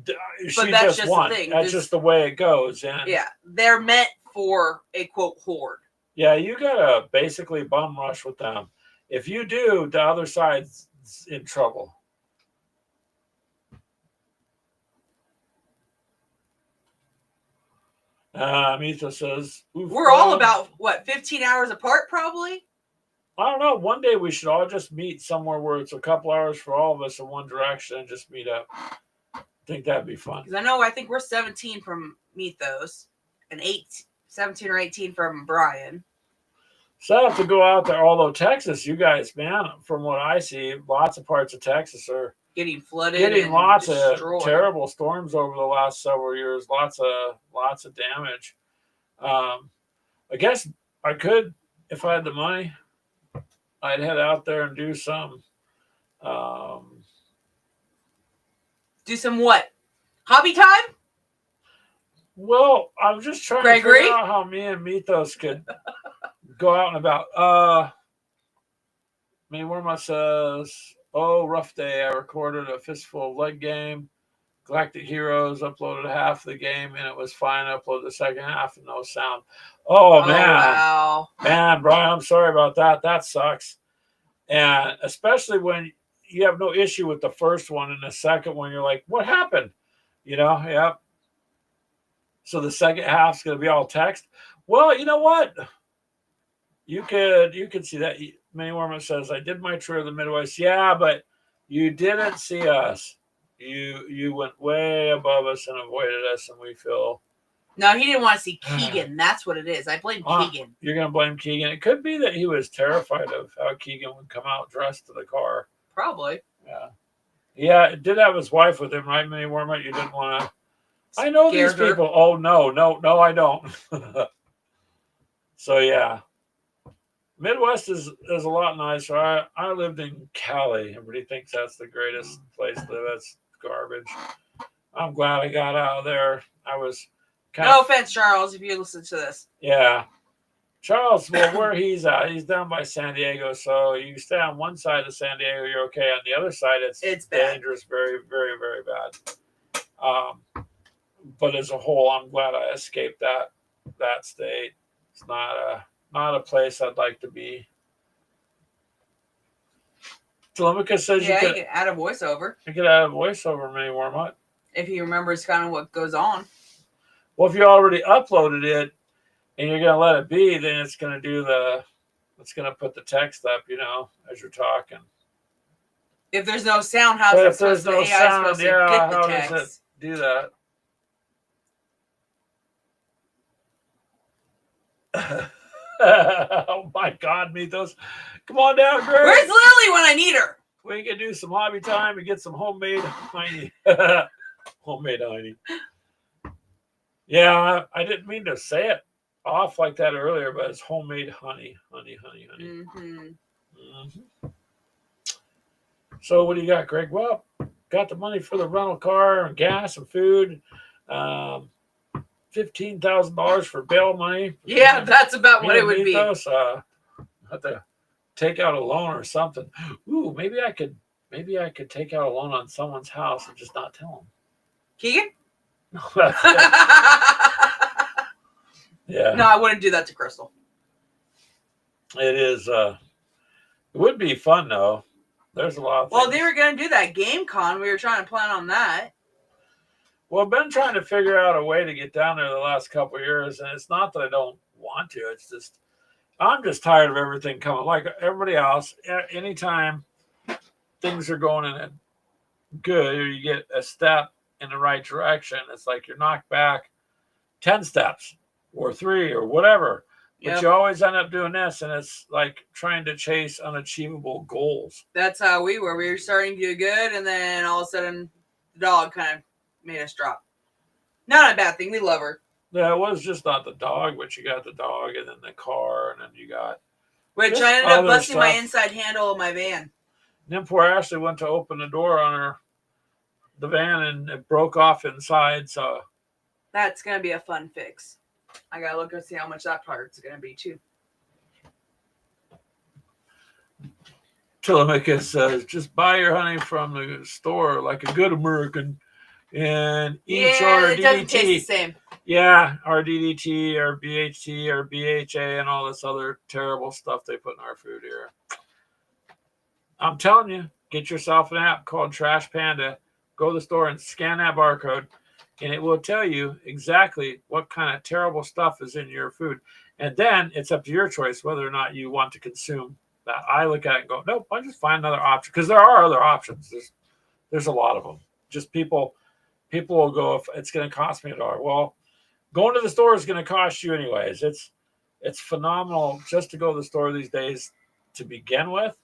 Speaker 2: won.
Speaker 1: The thing.
Speaker 2: That's just the way it goes. And
Speaker 1: yeah, they're meant for a quote horde.
Speaker 2: Yeah, you gotta basically bum rush with them. If you do, the other side's in trouble. Mita says,
Speaker 1: we're all about 15 hours apart, probably.
Speaker 2: I don't know. One day we should all just meet somewhere where it's a couple hours for all of us in one direction and just meet up. I think that'd be fun.
Speaker 1: Because I think we're 17 from Mythos and 17 or 18 from Brian.
Speaker 2: So I have to go out there. Although Texas, you guys, man, from what I see, lots of parts of Texas are
Speaker 1: getting flooded,
Speaker 2: getting lots of terrible storms over the last several years. Lots of damage. I guess I could, if I had the money, I'd head out there and do some.
Speaker 1: Do some what? Hobby time?
Speaker 2: Well, I'm just trying to figure out how me and Mythos could go out and about. Warma says, rough day. I recorded a Fistful of Lead game. Galactic Heroes uploaded half the game and it was fine. I uploaded the second half and no sound. Oh man.
Speaker 1: Wow.
Speaker 2: Man, Brian, I'm sorry about that. That sucks. And especially when you have no issue with the first one and the second one, you're like, what happened? Yep. So the second half's going to be all text. Well, you know what? You could see that. Many Warman says, I did my tour of the Midwest. Yeah, but you didn't see us. You went way above us and avoided us, and we feel.
Speaker 1: No, he didn't want to see Keegan. That's what it is. I blame Keegan.
Speaker 2: You're going to blame Keegan. It could be that he was terrified of how Keegan would come out dressed to the car.
Speaker 1: Probably.
Speaker 2: Yeah. Yeah, it did have his wife with him, right, Mini Warman? You didn't want to. I know these people. Oh, no, I don't. So, yeah. Midwest is a lot nicer. I lived in Cali. Everybody thinks that's the greatest place to live. That's garbage. I'm glad I got out of there. I was
Speaker 1: no offense, Charles, if you listen to this.
Speaker 2: Yeah. Charles, well, where he's at, he's down by San Diego. So you stay on one side of San Diego, you're okay. On the other side, it's dangerous, very, very, very bad. But as a whole, I'm glad I escaped that state. It's not a place I'd like to be. Telemachus says
Speaker 1: you can add a voiceover.
Speaker 2: You can add a voiceover, maybe warm up.
Speaker 1: If he remembers kind of what goes on.
Speaker 2: Well, if you already uploaded it and you're gonna let it be, then it's gonna put the text up, as you're talking.
Speaker 1: If there's no sound, how's it supposed to get the text?
Speaker 2: Does it do that? Oh my God, Mythos. Come on down, Greg.
Speaker 1: Where's Lily when I need her?
Speaker 2: We can do some hobby time and get some homemade honey. Homemade honey. Yeah, I didn't mean to say it off like that earlier, but it's homemade honey. Mm-hmm. So what do you got, Greg? Well, got the money for the rental car and gas and food. $15,000 for bail money.
Speaker 1: Yeah, that's about what it would be.
Speaker 2: Have to take out a loan or something. Ooh, maybe I could take out a loan on someone's house and just not tell them.
Speaker 1: Keegan?
Speaker 2: No, that's yeah.
Speaker 1: No, I wouldn't do that to Crystal.
Speaker 2: It is. It would be fun though. There's a lot of things.
Speaker 1: Well, they were going to do that GameCon. We were trying to plan on that.
Speaker 2: Well, I've been trying to figure out a way to get down there the last couple of years, and it's not that I don't want to. It's just I'm just tired of everything coming. Like everybody else, anytime things are going in a good or you get a step in the right direction, it's like you're knocked back 10 steps or 3 or whatever. But you always end up doing this, and it's like trying to chase unachievable goals.
Speaker 1: That's how we were. We were starting to do good, and then all of a sudden, the dog kind of made us drop. Not a bad thing. We love her.
Speaker 2: Yeah, it was just not the dog, but you got the dog, and then the car, and then you got...
Speaker 1: Which I ended up busting my inside handle of my van.
Speaker 2: And then poor Ashley went to open the door on the van, and it broke off inside, so...
Speaker 1: That's going to be a fun fix. I gotta look and see how much that part's gonna be too.
Speaker 2: Telemachus says, just buy your honey from the store like a good American and eat our
Speaker 1: DDT. It doesn't taste the same.
Speaker 2: Yeah, our DDT, our BHT, our BHA, and all this other terrible stuff they put in our food here. I'm telling you, get yourself an app called Trash Panda. Go to the store and scan that barcode. And it will tell you exactly what kind of terrible stuff is in your food. And then it's up to your choice whether or not you want to consume that. I look at it and go, nope, I'll just find another option. Because there are other options. There's a lot of them. Just people will go, if it's going to cost me $1. Well, going to the store is going to cost you anyways. It's phenomenal just to go to the store these days to begin with.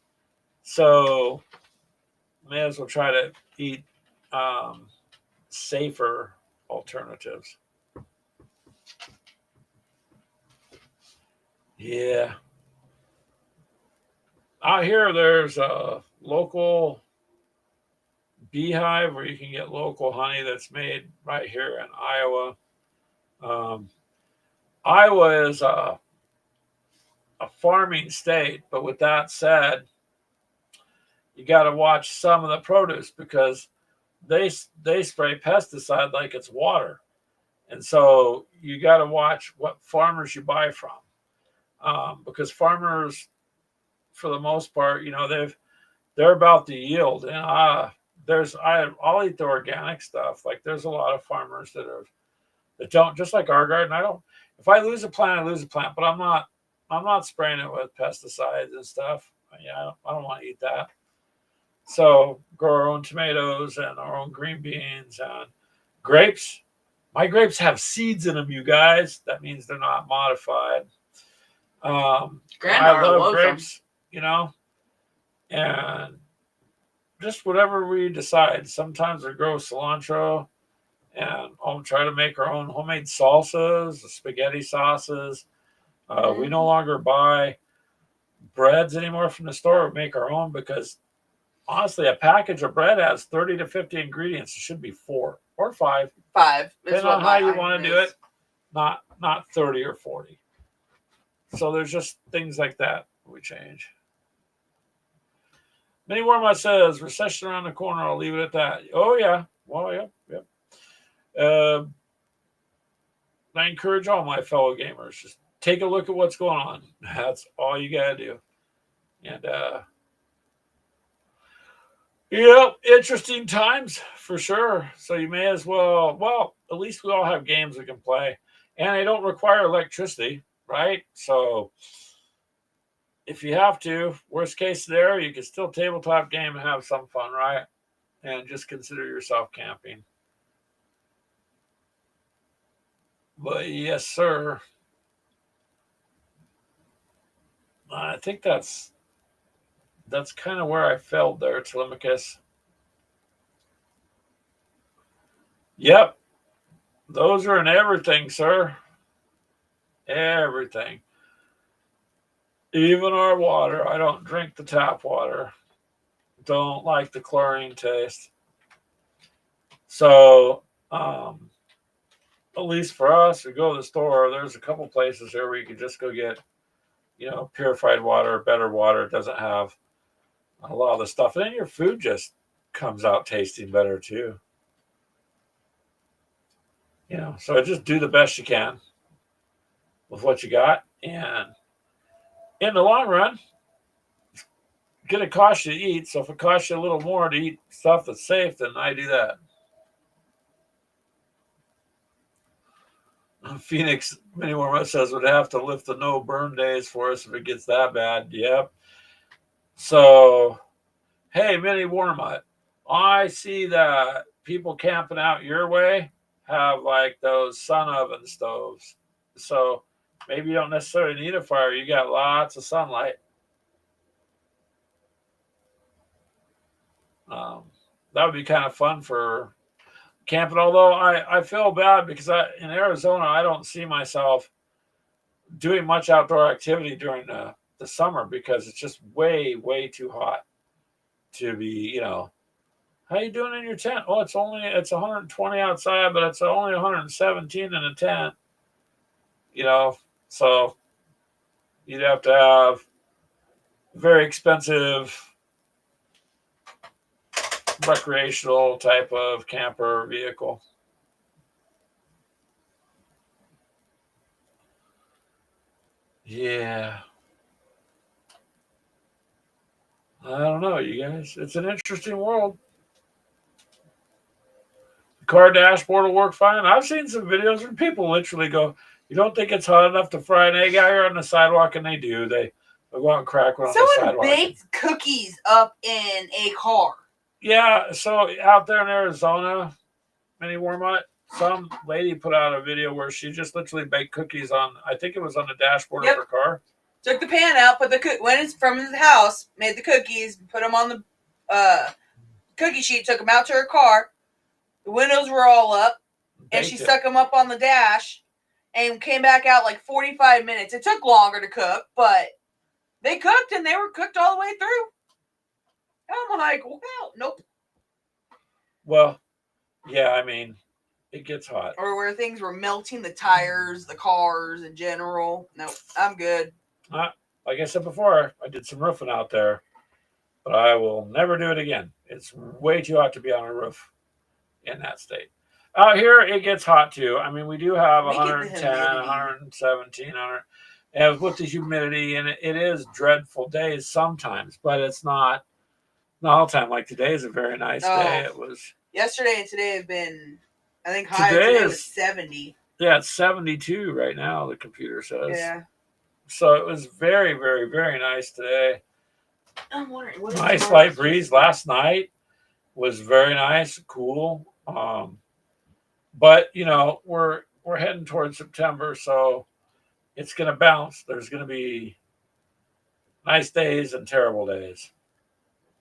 Speaker 2: So may as well try to eat safer alternatives. Yeah. Out here, there's a local beehive where you can get local honey that's made right here in Iowa. Iowa is a farming state, but with that said, you got to watch some of the produce because they spray pesticide like it's water. And so you got to watch what farmers you buy from. Because farmers, for the most part, they're about the yield. And I'll eat the organic stuff. Like there's a lot of farmers that don't, just like our garden. If I lose a plant, I lose a plant, but I'm not spraying it with pesticides and stuff. Yeah, I don't want to eat that. So grow our own tomatoes and our own green beans and grapes. My grapes have seeds in them, you guys. That means they're not modified. I love grapes, and just whatever we decide. Sometimes we grow cilantro and I'll try to make our own homemade salsas, spaghetti sauces. We no longer buy breads anymore from the store. We make our own because honestly, a package of bread has 30 to 50 ingredients. It should be 4 or 5.
Speaker 1: 5.
Speaker 2: Depending on how you want to do it. Not 30 or 40. So there's just things like that we change. Mini Warmut says, recession around the corner. I'll leave it at that. Oh, yeah. Well, yep. I encourage all my fellow gamers, just take a look at what's going on. That's all you got to do. And, interesting times for sure. So you may as well, at least we all have games we can play. And they don't require electricity, right? So if you have to, worst case there, you can still tabletop game and have some fun, right? And just consider yourself camping. But yes, sir. I think that's kind of where I failed there, Telemachus. Yep. Those are in everything, sir. Everything. Even our water. I don't drink the tap water. Don't like the chlorine taste. So, at least for us, we go to the store. There's a couple places here where you can just go get, purified water, better water. It doesn't have a lot of the stuff. And then your food just comes out tasting better too. So just do the best you can with what you got. And in the long run, it's going to cost you to eat. So if it costs you a little more to eat stuff that's safe, then I do that. Phoenix Mini Warmut says would have to lift the no burn days for us if it gets that bad. Yep. So, hey, Mini Warmut, I see that people camping out your way have like those sun oven stoves. So maybe you don't necessarily need a fire. You got lots of sunlight. That would be kind of fun for camping. Although I feel bad because in Arizona, I don't see myself doing much outdoor activity during the summer because it's just way, way too hot to be, how you doing in your tent? Oh, it's 120 outside, but it's only 117 in a tent, so you'd have to have very expensive recreational type of camper vehicle. Yeah. I don't know, you guys. It's an interesting world. The car dashboard will work fine. I've seen some videos where people literally go, you don't think it's hot enough to fry an egg out here on the sidewalk? And they do. They go out and crack one on the sidewalk.
Speaker 1: Someone baked cookies up in a car.
Speaker 2: Yeah, so out there in Arizona, Mini Warmut, some lady put out a video where she just literally baked cookies on, I think it was on the dashboard of her car.
Speaker 1: Took the pan out, went in from the house, made the cookies, put them on the cookie sheet, took them out to her car. The windows were all up, and she stuck them up on the dash, and came back out like 45 minutes. It took longer to cook, but they cooked, and they were cooked all the way through. I'm like, well, nope.
Speaker 2: Well, yeah, I mean, it gets hot.
Speaker 1: Or where things were melting, the tires, the cars in general. Nope, I'm good.
Speaker 2: Like I said before, I did some roofing out there, but I will never do it again. It's way too hot to be on a roof in that state. Out here, it gets hot too. I mean, we do have 110, 117, 100, and with the humidity, and it is dreadful days sometimes, but it's not all the time. Like today is a very nice day. It was
Speaker 1: yesterday and today have been, I think high today was 70.
Speaker 2: Yeah, it's 72 right now, the computer says.
Speaker 1: Yeah.
Speaker 2: So it was very, very, very nice today.
Speaker 1: I'm wondering,
Speaker 2: nice light breeze last night was very nice, cool. But we're heading towards September, so it's going to bounce. There's going to be nice days and terrible days.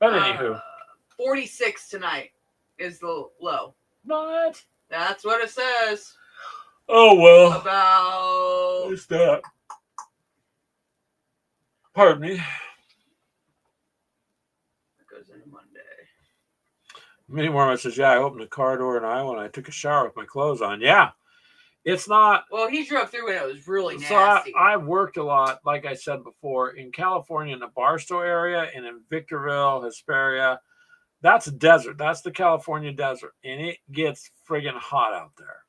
Speaker 2: But anywho,
Speaker 1: 46 tonight is the low.
Speaker 2: What?
Speaker 1: That's what it says.
Speaker 2: Oh well.
Speaker 1: About
Speaker 2: what's that? Pardon me.
Speaker 1: It goes into Monday.
Speaker 2: Mini Warmut says, yeah, I opened the car door in Iowa and I took a shower with my clothes on. Yeah. It's not.
Speaker 1: Well, he drove through and it was really nasty.
Speaker 2: So I worked a lot, like I said before, in California, in the Barstow area, and in Victorville, Hesperia. That's desert. That's the California desert, and it gets friggin' hot out there.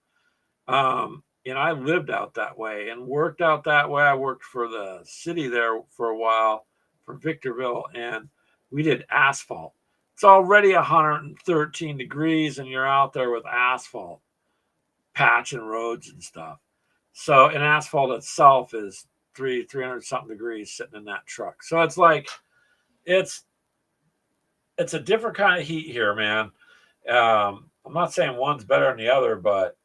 Speaker 2: And I lived out that way and worked out that way. I worked for the city there for a while, for Victorville, and we did asphalt. It's already 113 degrees, and you're out there with asphalt, patching roads and stuff. So, and asphalt itself is 300 something degrees sitting in that truck. So it's like, it's a different kind of heat here, man. I'm not saying one's better than the other, but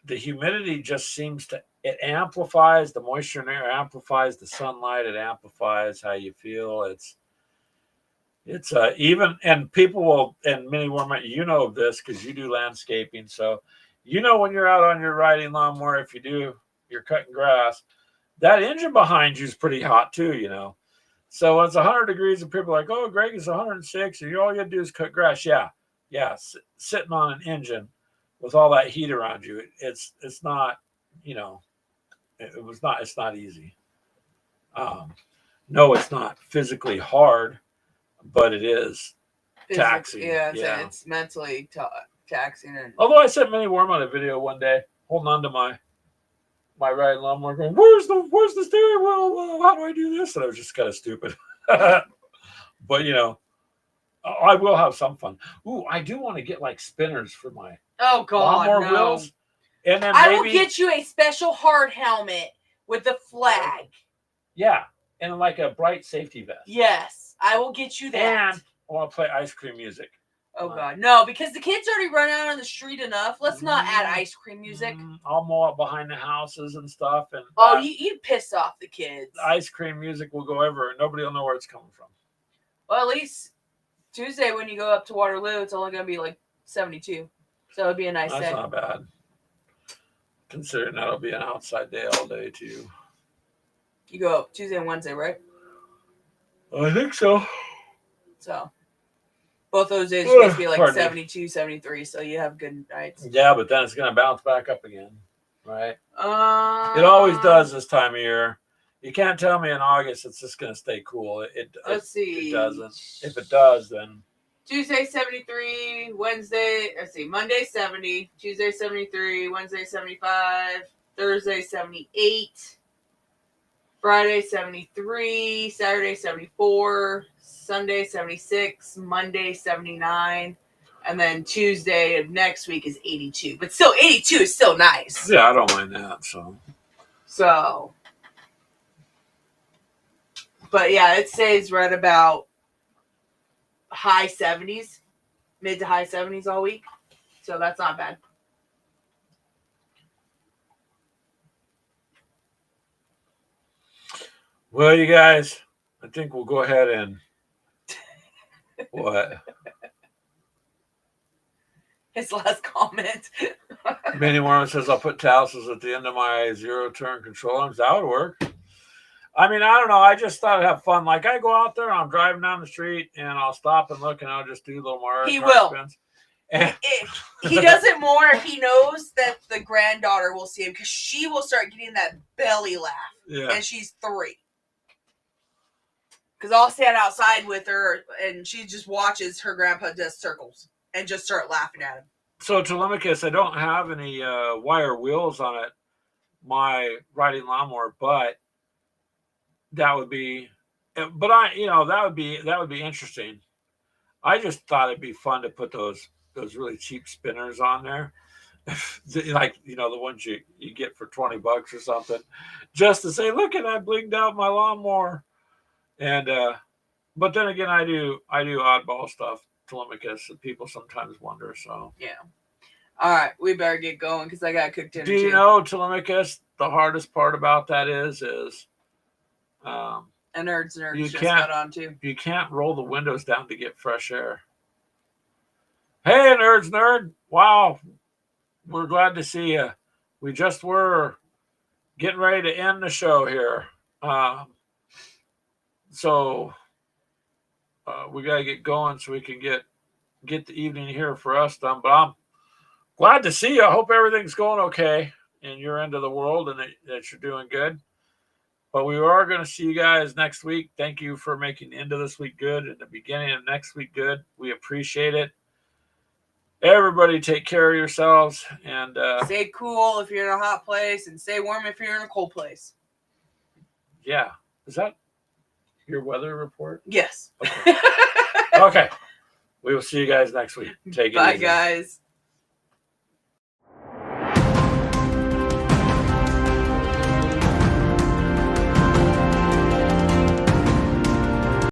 Speaker 2: the humidity just seems to, it amplifies the moisture in air, amplifies the sunlight, it amplifies how you feel. It's even, and people will, and many women, you know this because you do landscaping, so you know when you're out on your riding lawnmower, if you're cutting grass, that engine behind you is pretty hot too, you know. So when it's 100 degrees and people are like, oh, Greg, it's 106, and all you got to do is cut grass. Yeah. Sitting on an engine with all that heat around you, it's not, you know, it's not easy. No, it's not physically hard, but it is taxing.
Speaker 1: Yeah, it's mentally taxing.
Speaker 2: Although I sent Minnie Worm on a video one day, holding on to my riding lawnmower, going, "Where's the steering wheel? How do I do this?" And I was just kind of stupid. But you know, I will have some fun. Ooh, I do want to get like spinners for my lawnmower wheels, and then
Speaker 1: I will get you a special hard helmet with the flag.
Speaker 2: Yeah, and like a bright safety vest.
Speaker 1: Yes, I will get you that.
Speaker 2: And I want to play ice cream music.
Speaker 1: Oh God, no! Because the kids already run out on the street enough. Let's not add ice cream music.
Speaker 2: I'll mow up behind the houses and stuff, and
Speaker 1: you piss off the kids.
Speaker 2: Ice cream music will go everywhere. Nobody will know where it's coming from.
Speaker 1: Well, at least Tuesday when you go up to Waterloo, it's only going to be like 72, so it'll be a nice day.
Speaker 2: That's not bad, considering that'll be an outside day all day too.
Speaker 1: You go up Tuesday and Wednesday, right?
Speaker 2: I think so.
Speaker 1: So. Both those days are supposed to be like 72, 73, so you have good nights.
Speaker 2: Yeah, but then it's going to bounce back up again, right? It always does this time of year. You can't tell me in August it's just going to stay cool.
Speaker 1: Let's see.
Speaker 2: It doesn't. If it does, then...
Speaker 1: Tuesday, 73. Monday, 70. Tuesday, 73. Wednesday, 75. Thursday, 78. Friday, 73. Saturday, 74. Sunday, 76, Monday, 79, and then Tuesday of next week is 82. But still, 82 is still nice.
Speaker 2: Yeah, I don't mind that. So,
Speaker 1: but yeah, it stays right about high 70s, mid to high 70s all week. So that's not bad.
Speaker 2: Well, you guys, I think we'll go ahead and what?
Speaker 1: His last comment.
Speaker 2: Manny Warren says, I'll put tassels at the end of my zero-turn control arms. That would work. I mean, I don't know. I just thought I'd have fun. Like, I go out there, I'm driving down the street, and I'll stop and look, and I'll just do a little more.
Speaker 1: He will.
Speaker 2: Spins.
Speaker 1: He does it more if he knows that the granddaughter will see him, because she will start getting that belly laugh.
Speaker 2: Yeah.
Speaker 1: And she's 3. Because I'll stand outside with her, and she just watches her grandpa do circles and just start laughing at him.
Speaker 2: So, Telemachus, I don't have any wire wheels on it, my riding lawnmower, but that would be, that would be interesting. I just thought it'd be fun to put those really cheap spinners on there, like the ones you get for $20 or something, just to say, look at I blinged out my lawnmower. And but then again, I do oddball stuff, Telemachus, that people sometimes wonder. So
Speaker 1: yeah. All right, we better get going because I got cooked dinner.
Speaker 2: Do you know, Telemachus, the hardest part about that is
Speaker 1: a nerds just got on too.
Speaker 2: You can't roll the windows down to get fresh air. Hey, nerd! Wow, we're glad to see you. We just were getting ready to end the show here. So we got to get going so we can get the evening here for us done. But I'm glad to see you. I hope everything's going okay in your end of the world and that you're doing good. But we are going to see you guys next week. Thank you for making the end of this week good and the beginning of next week good. We appreciate it. Everybody take care of yourselves and
Speaker 1: stay cool if you're in a hot place and stay warm if you're in a cold place.
Speaker 2: Yeah. Is that your weather report?
Speaker 1: Yes.
Speaker 2: Okay. Okay. We will see you guys next week. Take it easy.
Speaker 1: Bye, guys.